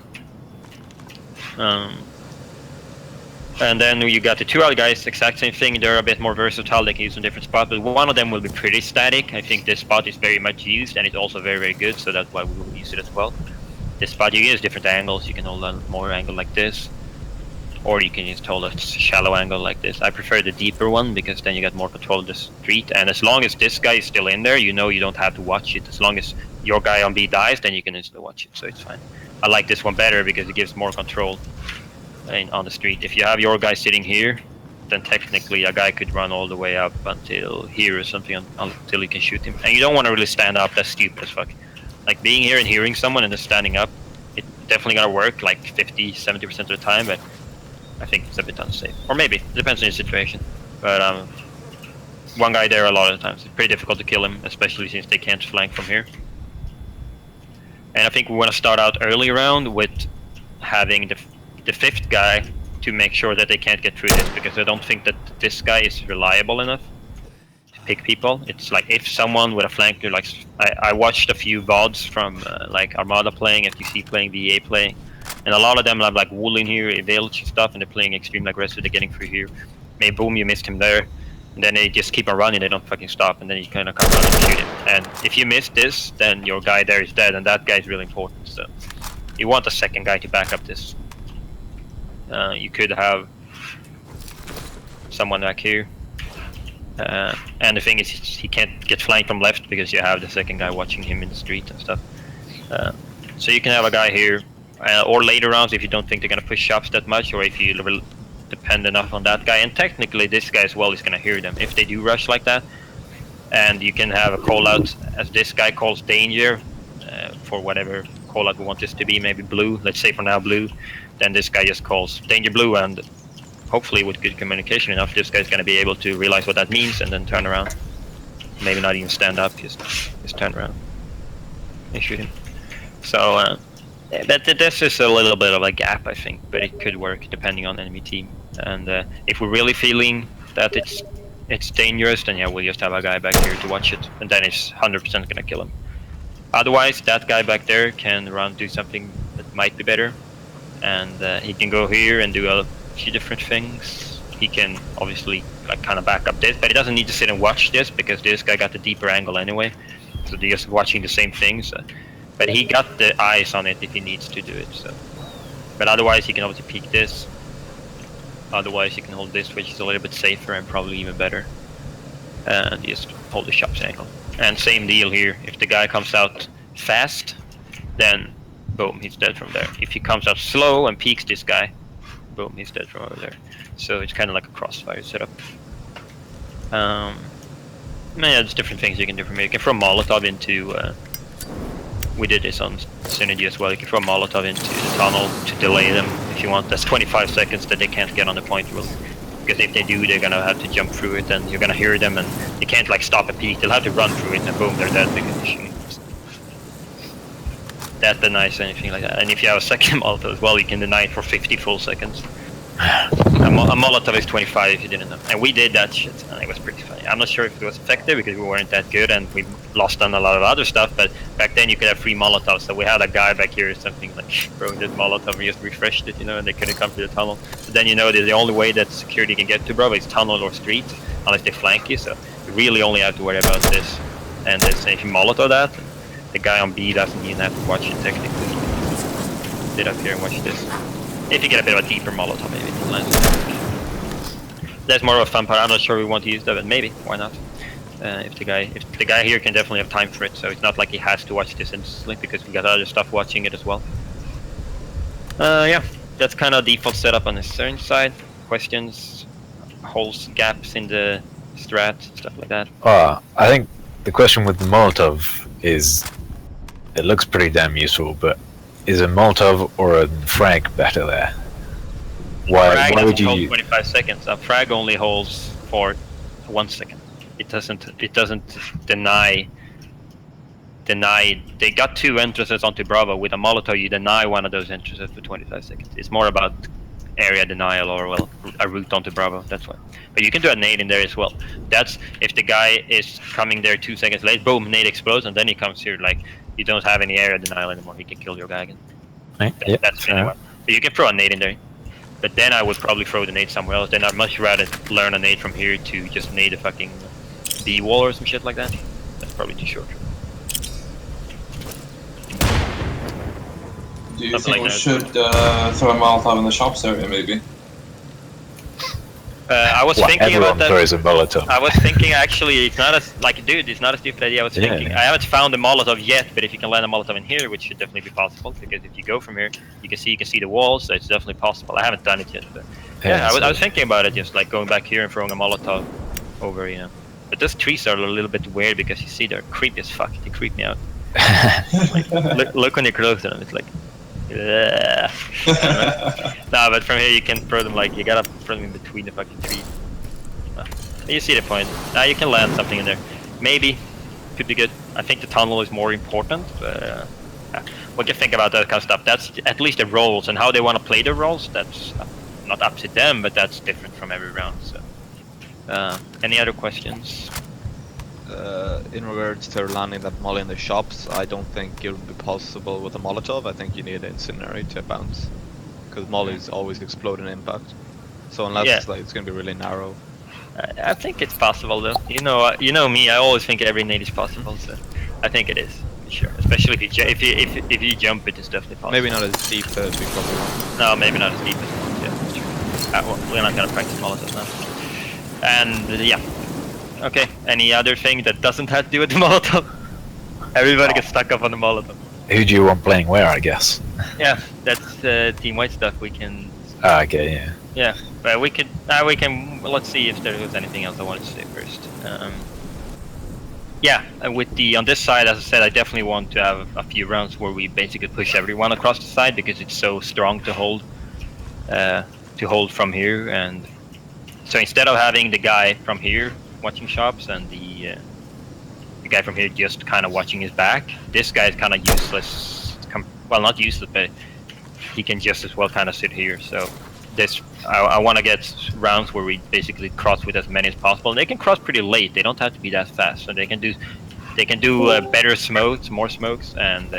And then you got the 2 other guys, exact same thing. They're a bit more versatile. They can use in different spots, but one of them will be pretty static. I think this spot is very much used, and it's also very good, so that's why we will use it as well. This spot you use different angles. You can hold a more angle like this, or you can just hold a shallow angle like this. I prefer the deeper one because then you get more control of the street, and as long as this guy is still in there, you know you don't have to watch it. As long as your guy on B dies, then you can instantly watch it, so it's fine. I like this one better because it gives more control on the street. If you have your guy sitting here, then technically a guy could run all the way up until here or something until you can shoot him. And you don't want to really stand up. That's stupid as fuck. Like being here and hearing someone and then standing up, it's definitely gonna work like 50-70% of the time, but I think it's a bit unsafe. Or maybe, depends on the situation. But one guy there a lot of the times. It's pretty difficult to kill him, especially since they can't flank from here. And I think we want to start out early round with having the fifth guy to make sure that they can't get through this, because I don't think that this guy is reliable enough to pick people. It's like if someone with a flanker, like I watched a few VODs from like Armada playing, FTC playing, VA playing, and a lot of them have like Wool in here, Village stuff, and they're playing extremely aggressive, they're getting through here. Maybe boom, you missed him there. And then they just keep on running, they don't fucking stop, and then you kind of come around and shoot him. And if you miss this, then your guy there is dead, and that guy is really important. So you want a second guy to back up this. You could have someone back here. And the thing is, he can't get flanked from left because you have the second guy watching him in the street and stuff. So you can have a guy here, or later rounds if you don't think they're going to push shops that much, or if you depend enough on that guy. And technically this guy as well is going to hear them if they do rush like that. And you can have a call out as this guy calls danger for whatever call out we want this to be, maybe blue, let's say for now blue. Then this guy just calls danger blue, and hopefully with good communication enough, this guy's going to be able to realize what that means and then turn around. Maybe not even stand up, just turn around and shoot him. So this is a little bit of a gap, I think, but it could work depending on enemy team. And if we're really feeling that it's dangerous, then yeah, we'll just have a guy back here to watch it, and then it's 100% gonna kill him. Otherwise, that guy back there can do something that might be better, and he can go here and do a few different things. He can obviously like kind of back up this, but he doesn't need to sit and watch this because this guy got the deeper angle anyway, so they're just watching the same things. But he got the eyes on it if he needs to do it. So, but otherwise he can obviously peek this. Otherwise you can hold this, which is a little bit safer and probably even better. And just hold the shop's angle. And same deal here. If the guy comes out fast, then boom, he's dead from there. If he comes out slow and peeks this guy, boom, he's dead from over there. So it's kind of like a crossfire setup. Yeah, there's different things you can do from here. You can throw Molotov into. We did this on Synergy as well. You can throw Molotov into the tunnel to delay them if you want. That's 25 seconds that they can't get on the point rule. Because if they do, they're gonna have to jump through it, and you're gonna hear them, and you can't like stop a peak. They'll have to run through it, and boom, they're dead because they shoot. That denies anything like that. And if you have a second Molotov as well, you can deny it for 50 full seconds. A Molotov is 25 if you didn't know. And we did that shit, and it was pretty funny. I'm not sure if it was effective because we weren't that good and we lost on a lot of other stuff, but back then you could have free Molotovs, so we had a guy back here or something like throwing this Molotov, we just refreshed it, you know, and they couldn't come through the tunnel. So then you know the only way that security can get to Bravo is tunnel or street, unless they flank you, so you really only have to worry about this. And if you Molotov that, the guy on B doesn't even have to watch it technically. Sit up here and watch this. If you get a bit of a deeper Molotov, maybe it lands. That's more of a fun part. I'm not sure we want to use that, but maybe. Why not? If the guy here can definitely have time for it, so it's not like he has to watch this instantly because we got other stuff watching it as well. Yeah, that's kind of default setup on the CERN side. Questions, holes, gaps in the strat, stuff like that. I think the question with the Molotov is, it looks pretty damn useful, but is a Molotov or a frag better there? Why would you hold 25 seconds? A frag only holds for 1 second. It doesn't deny. They got 2 entrances onto Bravo. With a Molotov, you deny one of those entrances for 25 seconds. It's more about area denial, or well, a route onto Bravo. That's why. But you can do a nade in there as well. That's if the guy is coming there 2 seconds late. Boom, nade explodes, and then he comes here. Like you don't have any area denial anymore. He can kill your guy again. Right. Yep. That's anyway. But you can throw a nade in there. But then I would probably throw the nade somewhere else. Then I'd much rather learn a nade from here to just nade a fucking B wall or some shit like that. That's probably too short. Do you think we should throw a Molotov in the shops area, maybe? I was thinking about that. Throws a Molotov. I was thinking actually, it's not as like, dude, it's not a stupid idea. I was thinking. I haven't found a Molotov yet, but if you can land a Molotov in here, which should definitely be possible, because if you go from here, you can see the walls, so it's definitely possible. I haven't done it yet, but yeah, I was thinking about it, just like going back here and throwing a Molotov over, you know. But those trees are a little bit weird because you see they're creepy as fuck. They creep me out. Like, look when you're close to them. It's like Yeah. No, but from here you can throw them like you gotta throw them in between the fucking trees. You see the point. You can land something in there. Maybe could be good. I think the tunnel is more important. But, what do you think about that kind of stuff? That's at least the roles and how they want to play the roles. That's not up to them, but that's different from every round. So, any other questions? In regards to landing that molly in the shops, I don't think it would be possible with a Molotov. I think you need an incendiary to bounce, because mollies always explode in impact. So unless Yeah. it's like it's gonna be really narrow. I think it's possible though. You know me. I always think every nade is possible. So I think it is. Sure. Especially if you jump, it is definitely possible. Maybe not as deep as we probably want. No, maybe not as deep as once. Yeah, sure. Well, we're not gonna practice Molotov now. And yeah. Okay. Any other thing that doesn't have to do with the Molotov? Everybody gets stuck up on the Molotov. Who do you want playing where, I guess? Yeah, that's Team White stuff. We can. Okay, yeah. Yeah, but we can. Let's see if there was anything else I wanted to say first. Yeah, with the on this side, as I said, I definitely want to have a few rounds where we basically push everyone across the side because it's so strong to hold from here. And so instead of having the guy from here watching shops and the guy from here just kind of watching his back, this guy is kind of useless. Well, not useless, but he can just as well kind of sit here. So this, I want to get rounds where we basically cross with as many as possible. And they can cross pretty late. They don't have to be that fast. So they can do better smokes, more smokes, and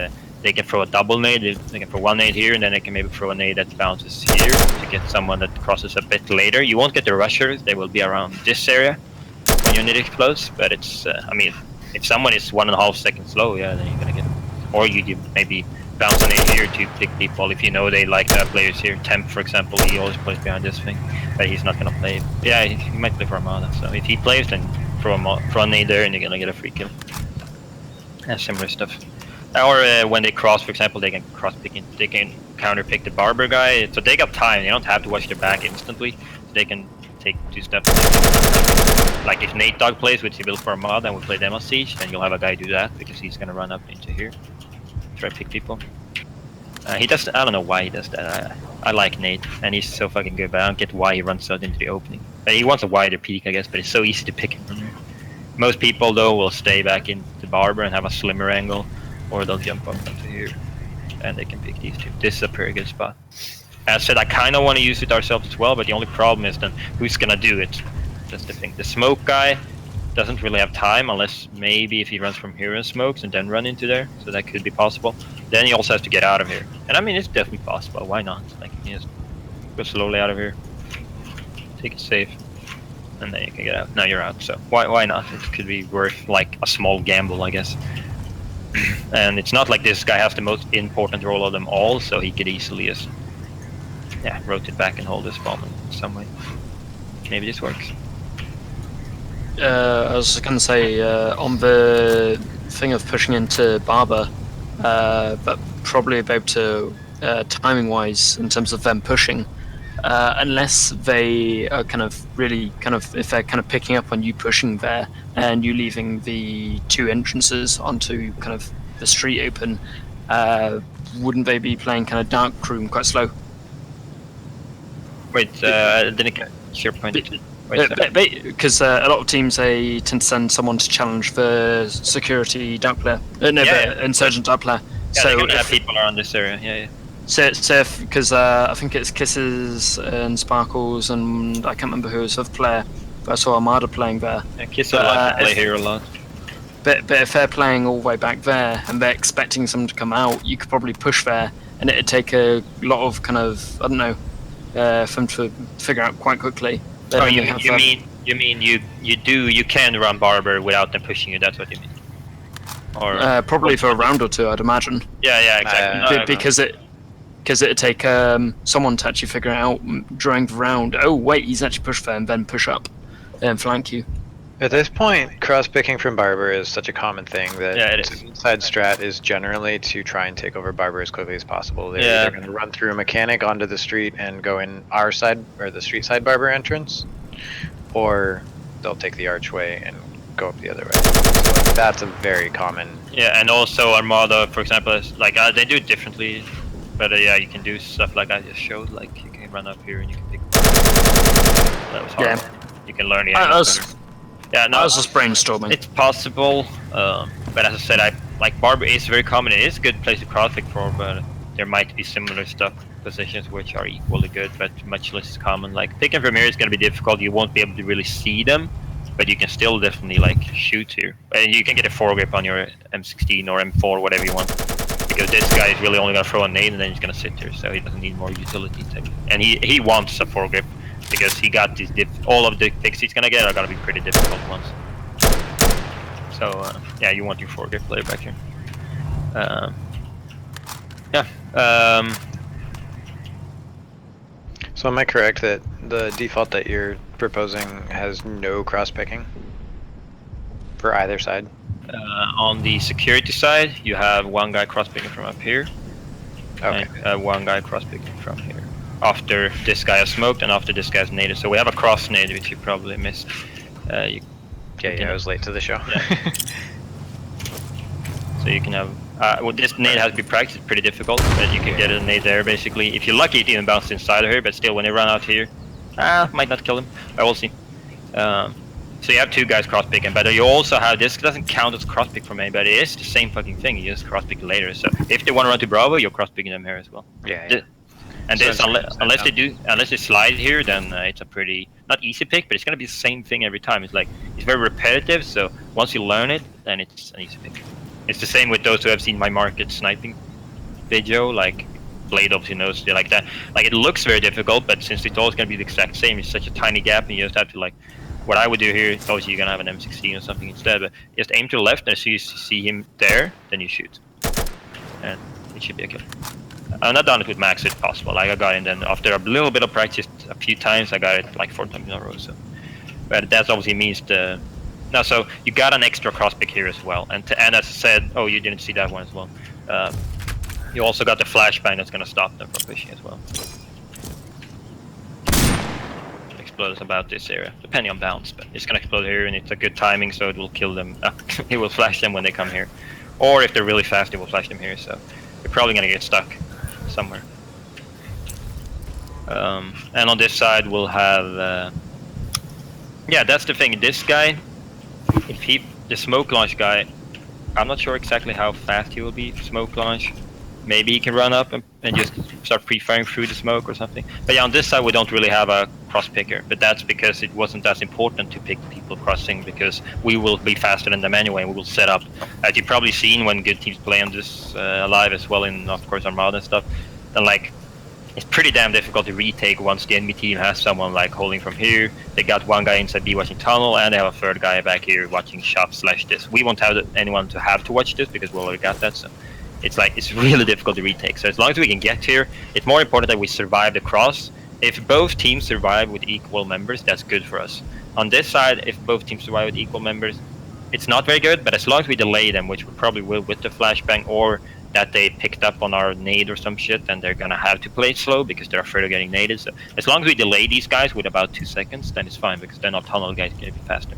they can throw a double nade. They can throw one nade here, and then they can maybe throw a nade that bounces here to get someone that crosses a bit later. You won't get the rushers. They will be around this area when your nade explodes. But it's, I mean, if someone is 1.5 seconds slow, yeah, then you're gonna get them. Or you maybe bounce an in here to pick people if you know they like to have players here. Temp, for example, he always plays behind this thing, but he's not gonna play. Yeah, he might play for Armada. So if he plays, then throw a nade there, and you're gonna get a free kill. And similar stuff. Or when they cross, for example, they can they can counter pick the barber guy. So they got time. They don't have to watch their back instantly. So they can take 2 steps. Like if Nate Dog plays with Civil for Armada and we play Demo Siege, then you'll have a guy do that because he's gonna run up into here. Try to pick people. He does. I don't know why he does that. I like Nate, and he's so fucking good, but I don't get why he runs out into the opening. He wants a wider peak, I guess, but it's so easy to pick him from there. Most people, though, will stay back in the barber and have a slimmer angle, or they'll jump up into here, and they can pick these two. This is a pretty good spot. As I said, I kind of want to use it ourselves as well, but the only problem is then who's gonna do it? That's the thing. The smoke guy doesn't really have time unless maybe if he runs from here and smokes and then run into there, so that could be possible. Then he also has to get out of here, and I mean it's definitely possible. Why not? Like you just go slowly out of here, take it safe, and then you can get out. Now you're out, so why not? It could be worth like a small gamble, I guess. And it's not like this guy has the most important role of them all, so he could easily just rotate back and hold this bomb in some way. Maybe this works. I was going to say, on the thing of pushing into Barber, but probably about to, timing-wise, in terms of them pushing, unless they are if they're kind of picking up on you pushing there, and you leaving the 2 entrances onto kind of the street open, wouldn't they be playing kind of dark room quite slow? Wait, didn't get your point. Because a lot of teams, they tend to send someone to challenge the security dark player, the insurgent dark player. Yeah, so they're gonna have people around this area. Yeah. So because I think it's Kisses and Sparkles and I can't remember who was the other player, but I saw Armada playing there. Yeah, Kiss would like to play here a lot. But if they're playing all the way back there and they're expecting someone to come out, you could probably push there, and it'd take a lot of kind of, I don't know, for them to figure out quite quickly. Oh, you mean you can run Barber without them pushing you? That's what you mean? Or probably for a round or 2, I'd imagine. Yeah, exactly. Because it'd take someone to actually figure out during the round. Oh wait, he's actually pushed there, and then push up and flank you. At this point, cross-picking from Barber is such a common thing that it is. inside strat is generally to try and take over Barber as quickly as possible. They're either going to run through a mechanic onto the street and go in our side, or the street side Barber entrance, or they'll take the archway and go up the other way. So that's a very common... Yeah, and also Armada, for example, is like they do it differently. But yeah, you can do stuff like I just showed. Like you can run up here and you can pick. That was hard. Yeah. You can learn the I angles was, better. Yeah, no, I was just brainstorming. it's possible. But as I said, I like Barber is very common. It is a good place to cross-pick for, but there might be similar stuck positions which are equally good, but much less common. Like picking from here is going to be difficult. You won't be able to really see them, but you can still definitely like shoot here. And you can get a foregrip on your M16 or M4, whatever you want, because this guy is really only going to throw a nade and then he's going to sit here, so he doesn't need more utility. And he wants a foregrip because he got these all of the picks he's going to get are going to be pretty difficult ones. So yeah, you want your foregrip player back here. Yeah. So am I correct that the default that you're proposing has no cross-picking for either side? On the security side, you have one guy cross-picking from up here, Okay. and one guy cross-picking from here. After this guy has smoked and after this guy's naded. So we have a cross nade, which you probably missed. Yeah, I was late to the show. Yeah. So you can have. Well, this nade has to be practiced. It's pretty difficult, but you can get a nade there basically. If you're lucky, it even bounces inside of here. But still, when they run out here, might not kill him. I will see. So you have two guys cross picking, but you also have this doesn't count as cross pick for me, but it is the same fucking thing. You just cross pick later. So if they want to run to Bravo, you're cross picking them here as well. Yeah. And So this, unless they slide here, then it's a pretty not easy pick, but it's gonna be the same thing every time. It's like it's very repetitive. So once you learn it, then it's an easy pick. It's the same with those who have seen my market sniping video, like Blade obviously knows they like that. Like it looks very difficult, but since it's always gonna be the exact same, it's such a tiny gap, and you just have to like. What I would do here, obviously you're gonna have an M16 or something instead, but just aim to the left, and as soon as you see him there, then you shoot, and it should be a kill. I've not done it with Max if possible. Like I got it, and then after a little bit of practice, a few times, I got it like 4 times in a row. So, but that obviously means the. No, so you got an extra cross pick here as well, and as I said, oh, you didn't see that one as well. You also got the flashbang that's gonna stop them from pushing as well. Explode about this area, depending on bounce, but it's gonna explode here, and it's a good timing, so it will kill them. It will flash them when they come here, or if they're really fast, it will flash them here. So you're probably gonna get stuck somewhere. And on this side we'll have yeah, that's the thing. This guy, if the smoke launch guy, I'm not sure exactly how fast he will be for smoke launch. Maybe he can run up and just start pre-firing through the smoke or something. But yeah, on this side we don't really have a cross picker, but that's because it wasn't as important to pick people crossing, because we will be faster than them anyway, and we will set up. As you've probably seen when good teams play on this live as well, in of course Armada and stuff, then like it's pretty damn difficult to retake once the enemy team has someone like holding from here. They got one guy inside B watching tunnel, and they have a third guy back here watching shop / this. We won't have anyone to have to watch this because we already got that. So it's like it's really difficult to retake. So as long as we can get here, it's more important that we survive the cross. If both teams survive with equal members, that's good for us. On this side, if both teams survive with equal members, it's not very good. But as long as we delay them, which we probably will with the flashbang, or that they picked up on our nade or some shit, then they're gonna have to play it slow because they're afraid of getting naded. So as long as we delay these guys with about 2 seconds, then it's fine, because then our tunnel guys gonna be faster.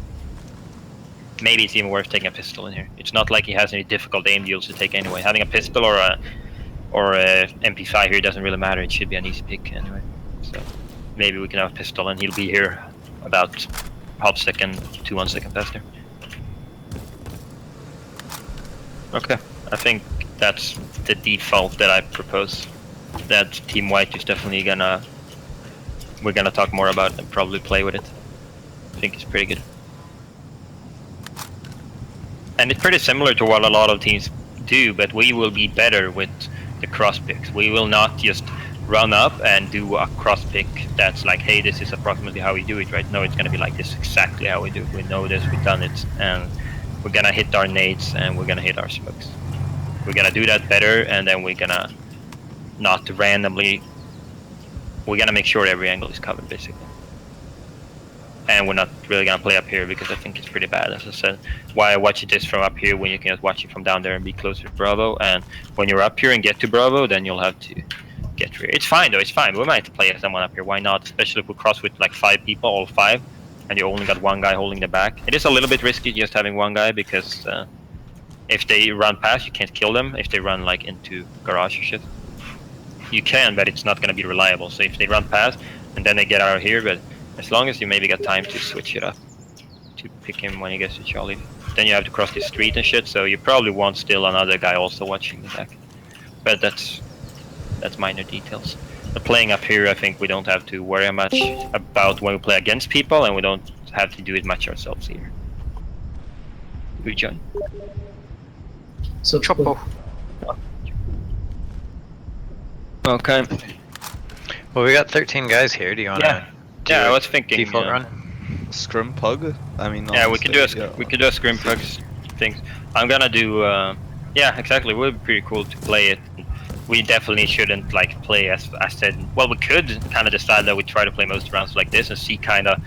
Maybe it's even worth taking a pistol in here. It's not like he has any difficult aim deals to take anyway. Having a pistol or a MP5 here doesn't really matter. It should be an easy pick anyway. So maybe we can have a pistol and he'll be here about half second to 1 second faster. Okay, I think that's the default that I propose. That Team White is definitely we're gonna talk more about and probably play with it. I think it's pretty good. And it's pretty similar to what a lot of teams do, but we will be better with the cross picks. We will not just run up and do a cross pick that's like, hey, this is approximately how we do it, right? No, it's gonna be like this, exactly how we do it. We know this, we've done it, and we're gonna hit our nades and we're gonna hit our smokes. We're gonna do that better, and then we're gonna not randomly. We're gonna make sure every angle is covered, basically. And we're not really gonna play up here because I think it's pretty bad, as I said. Why I watch this from up here when you can just watch it from down there and be closer to Bravo. And when you're up here and get to Bravo, then you'll have to get through. It's fine though, it's fine. We might have to play as someone up here. Why not? Especially if we cross with like 5 people, all 5, and you only got one guy holding the back. It is a little bit risky just having one guy because if they run past, you can't kill them. If they run like into garage or shit. you can, but it's not gonna be reliable. So if they run past and then they get out of here, but as long as you maybe got time to switch it up to pick him when he gets to Charlie, then you have to cross the street and shit. So you probably want still another guy also watching the back, but that's minor details. But playing up here, I think we don't have to worry much about when we play against people, and we don't have to do it much ourselves here. Good job. So Choppo. Okay. Well, we got 13 guys here. Do you want to Yeah, I was thinking. default run? Scrim pug? I mean, Yeah, we could do honestly, we could do a scrim pugs things. I'm gonna do. Yeah, exactly. It would be pretty cool to play it. We definitely shouldn't like play as I said. Well, we could kind of decide that we try to play most rounds like this and see kind of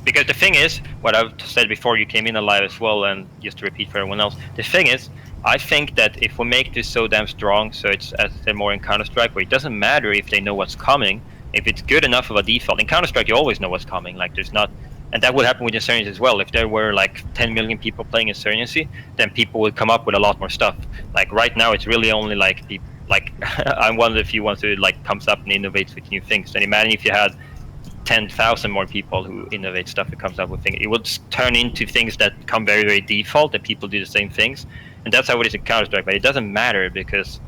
because the thing is what I've said before you came in alive as well, and just to repeat for everyone else, the thing is I think that if we make this so damn strong, so it's as I said more in Counter-Strike, where it doesn't matter if they know what's coming, if it's good enough of a default. In Counter-Strike, you always know what's coming. Like there's not. And that would happen with Insurgency as well. If there were like 10 million people playing Insurgency, then people would come up with a lot more stuff. Like right now, it's really only like people. Like I wonder if you want to like comes up and innovates with new things. And imagine if you had 10,000 more people who innovate stuff and comes up with things. It would turn into things that come very, very default, that people do the same things. And that's how it is in Counter-Strike. But it doesn't matter because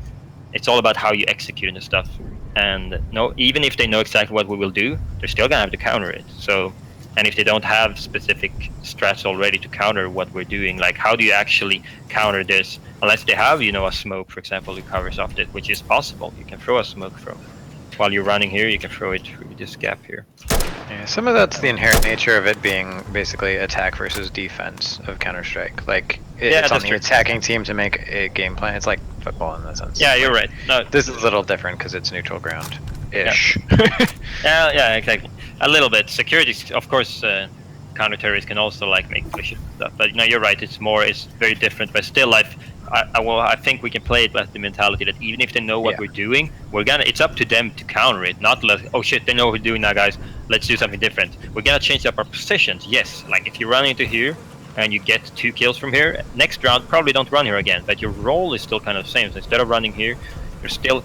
it's all about how you execute the stuff. And no, even if they know exactly what we will do, they're still gonna have to counter it. So. And if they don't have specific strats already to counter what we're doing, like how do you actually counter this? Unless they have, a smoke, for example, who covers off it, which is possible. You can throw a smoke from. While you're running here, you can throw it through this gap here. Yeah, some of that's the inherent nature of it being basically attack versus defense of Counter-Strike. Like, it's on the attacking team to make a game plan. It's like football in that sense. Yeah, you're right. No, this is a little different because it's neutral ground-ish. Yeah, exactly. A little bit. Security, of course, counter-terrorists can also like make push stuff. But you're right. It's very different. But still, I think we can play it with the mentality that even if they know what we're doing, it's up to them to counter it. Not like, oh shit, they know what we're doing now, guys. Let's do something different. We're gonna change up our positions. Yes, like if you run into here and you get 2 kills from here, next round probably don't run here again. But your role is still kind of the same. So instead of running here, you're still,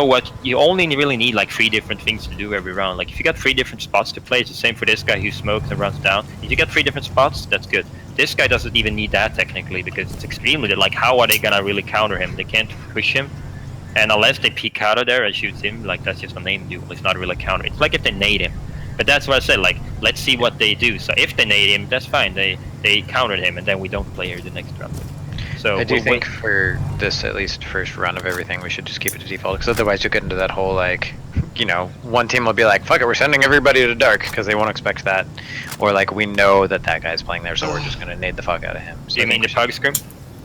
what you only really need like 3 different things to do every round. Like if you got 3 different spots to play, it's the same for this guy who smokes and runs down. If you got 3 different spots, that's good. This guy doesn't even need that technically because it's extremely like how are they gonna really counter him? They can't push him, and unless they peek out of there and shoot him, like that's just a name duel. It's not really a counter. It's like if they nade him, but that's what I said. Like let's see what they do. So if they nade him, that's fine. They countered him, and then we don't play here the next round. So I do think for this at least first run of everything, we should just keep it to default because otherwise you get into that whole like, one team will be like, fuck it, we're sending everybody to dark because they won't expect that, or like we know that guy's playing there, so we're just gonna nade the fuck out of him. So you mean the pug scrim?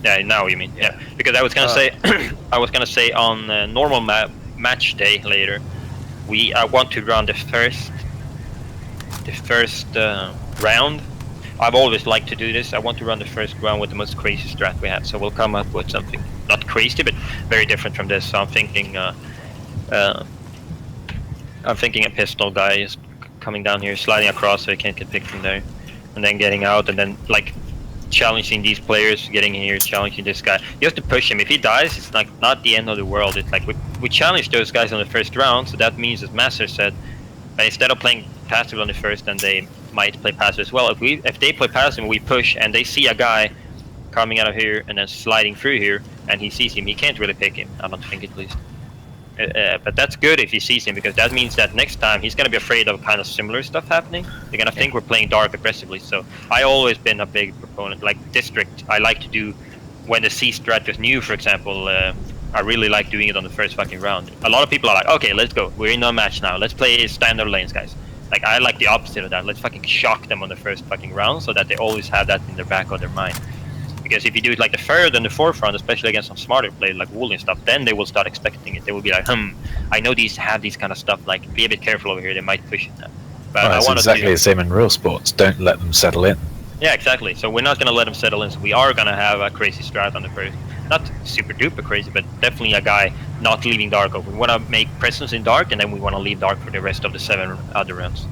Yeah, now you mean because I was gonna say, on normal match day later, I want to run the first round. I've always liked to do this. I want to run the first round with the most crazy strat we have. So we'll come up with something not crazy, but very different from this. So I'm thinking, a pistol guy is coming down here, sliding across so he can't get picked from there, and then getting out, and then like challenging these players, getting here, challenging this guy. You have to push him. If he dies, it's like not the end of the world. It's like we challenge those guys on the first round, so that means, as Master said, instead of playing passive on the first, then they might play passive as well. If they play passive and we push and they see a guy coming out of here and then sliding through here and he sees him, he can't really pick him. I don't think at least. But that's good if he sees him because that means that next time he's gonna be afraid of kind of similar stuff happening. They're gonna think we're playing dark aggressively. So I always been a big proponent. Like District, I like to do when the C strat is new, for example. I really like doing it on the first fucking round. A lot of people are like, okay, let's go. We're in a match now. Let's play standard lanes, guys. Like, I like the opposite of that. Let's fucking shock them on the first fucking round so that they always have that in the back of their mind. Because if you do it like the third and the fourth round, especially against some smarter players like Wool and stuff, then they will start expecting it. They will be like, I know these have these kind of stuff. Like, be a bit careful over here. They might push it now. But it's exactly the same in real sports. Don't let them settle in. Yeah, exactly. So we're not going to let them settle in. So we are going to have a crazy strat on the first. Not super duper crazy, but definitely a guy not leaving dark open. We want to make presence in dark, and then we want to leave dark for the rest of the 7 other rounds.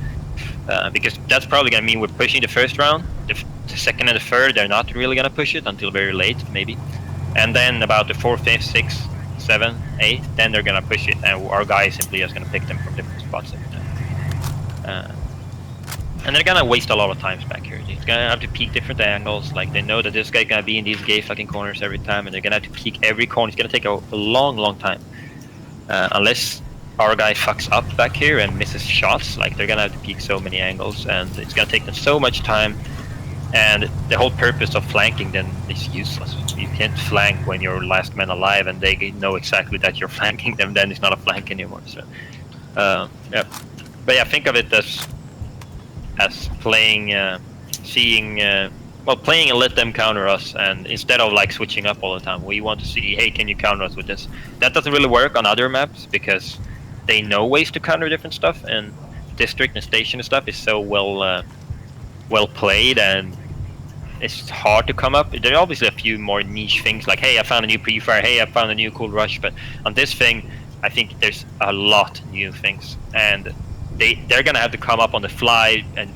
Because that's probably going to mean we're pushing the first round. The second and the third, they're not really going to push it until very late, maybe. And then about the 4th, 5th, 6th, 7, 8, then they're gonna push it, and our guy is simply just gonna pick them from different spots every time. And they're gonna waste a lot of times back here. They're gonna have to peek different angles. Like they know that this guy's gonna be in these gay fucking corners every time, and they're gonna have to peek every corner. It's gonna take a long time. Unless our guy fucks up back here and misses shots, like they're gonna have to peek so many angles, and it's gonna take them so much time. And the whole purpose of flanking then is useless. You can't flank when you're last man alive, and they know exactly that you're flanking them. Then it's not a flank anymore. So, yeah. But yeah, think of it as playing, playing and let them counter us, and instead of like switching up all the time, we want to see, hey, can you counter us with this? That doesn't really work on other maps because they know ways to counter different stuff, and district and station and stuff is so well played, and it's hard to come up. There are obviously a few more niche things like, hey, I found a new pre-fire, hey, I found a new cool rush, but on this thing, I think there's a lot new things, and they're gonna have to come up on the fly, and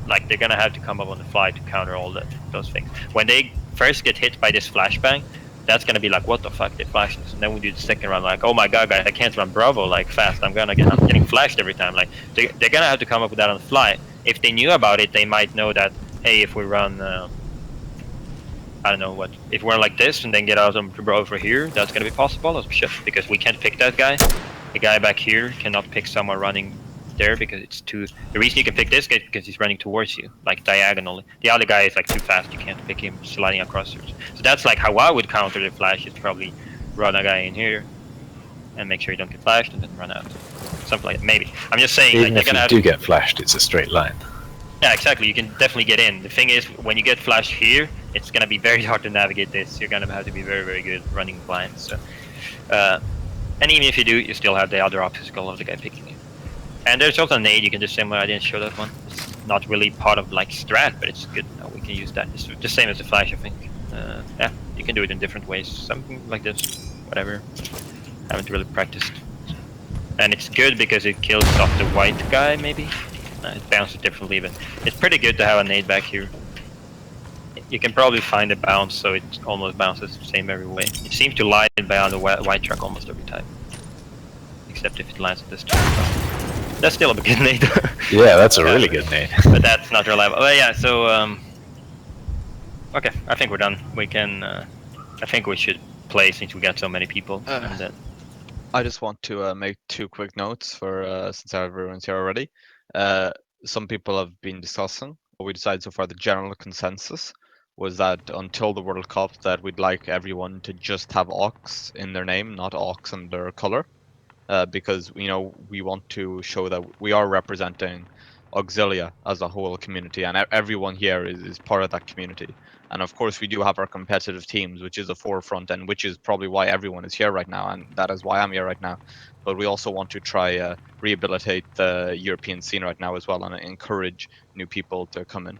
like they're gonna have to come up on the fly to counter all those things. When they first get hit by this flashbang, that's gonna be like, what the fuck, they flashed us. And then we do the second round, like, oh my god, guys, I can't run Bravo like fast. I'm getting flashed every time. Like they're gonna have to come up with that on the fly. If they knew about it, they might know that, hey, if we run, I don't know what, if we're like this and then get out of Bravo over here, that's gonna be possible. That's shit, because we can't pick that guy. The guy back here cannot pick someone running there because it's too. The reason you can pick this guy is because he's running towards you, like diagonally. The other guy is like too fast. You can't pick him sliding across yours. So that's like how I would counter the flash. Is probably run a guy in here and make sure you don't get flashed, and then run out. Something like that. Maybe. I'm just saying. Even like, if you do get flashed, it's a straight line. Yeah, exactly. You can definitely get in. The thing is, when you get flashed here, it's gonna be very hard to navigate this. You're gonna have to be very good running blind. So, and even if you do, you still have the other obstacle of the guy picking you. And there's also a nade you can do similar. I didn't show that one. It's not really part of like strat, but it's good. We can use that. It's the same as the flash, I think. Yeah, you can do it in different ways. Something like this, whatever. Haven't really practiced. And it's good because it kills off the white guy, maybe. It bounces differently, but it's pretty good to have a nade back here. You can probably find a bounce, so it almost bounces the same every way. It seems to lie behind the white truck almost every time. Except if it lands at this truck. That's still a good nade. Yeah, that's a really good nade. But that's not reliable. But yeah, so okay, I think we're done. We can. I think we should play since we got so many people. And then I just want to make 2 quick notes for since everyone's here already. Some people have been discussing. What we decided so far, the general consensus was that until the World Cup, that we'd like everyone to just have Aux in their name, not Aux in their color. Because we want to show that we are representing Auxilia as a whole community, and everyone here is part of that community. And of course, we do have our competitive teams, which is a forefront, and which is probably why everyone is here right now, and that is why I'm here right now. But we also want to try rehabilitate the European scene right now as well, and encourage new people to come in.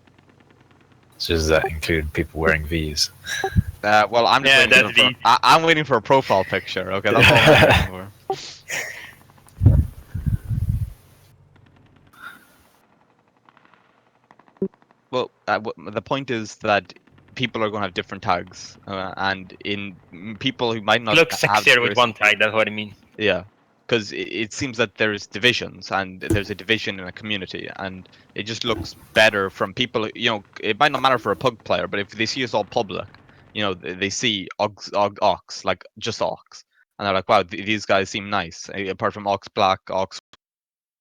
So does that include people wearing V's? Well, I'm just I'm waiting for a profile picture. Okay, that's all I'm waiting for. Well, the point is that people are going to have different tags, and in people who might not look sexier with one tag. That's what I mean. Yeah, because it seems that there's divisions, and there's a division in a community, and it just looks better from people. It might not matter for a pug player, but if they see us all public, they see Aux, like just Aux, and they're like, wow, these guys seem nice. Apart from Aux Black, Aux.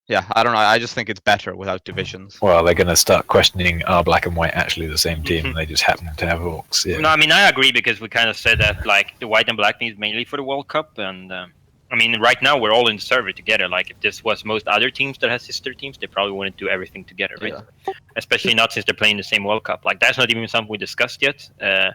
Yeah, I don't know. I just think it's better without divisions. Well, they're going to start questioning, are Black and White actually the same team? And they just happen to have Orcs. Yeah. No, I mean, I agree, because we kind of said that like the White and Black team is mainly for the World Cup, and I mean, right now we're all in the server together. Like, if this was most other teams that have sister teams, they probably wouldn't do everything together, right? Yeah. Especially not since they're playing the same World Cup. Like, that's not even something we discussed yet. Yeah.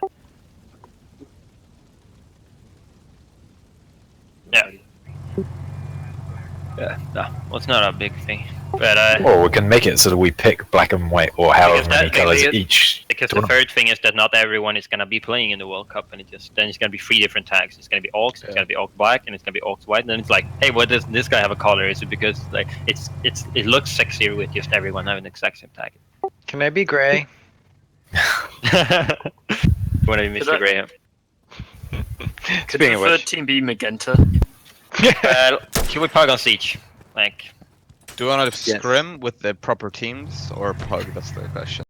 Yeah, no, well, it's not a big thing. But or we can make it so that we pick Black and White, or however many colors each. Because the third thing is that not everyone is gonna be playing in the World Cup, and then it's gonna be 3 different tags. It's gonna be Aux, it's gonna be Aux Black, and it's gonna be Aux White. And then it's like, hey, what does this guy have a color? Is it because like it looks sexier with just everyone having the exact same tag? Can I be gray? What are you, Mr. Graham? Could Speaking the of third which, team be Magenta? Should we pug on Siege? Like, Do you want to Yes. scrim with the proper teams or pug? That's the question.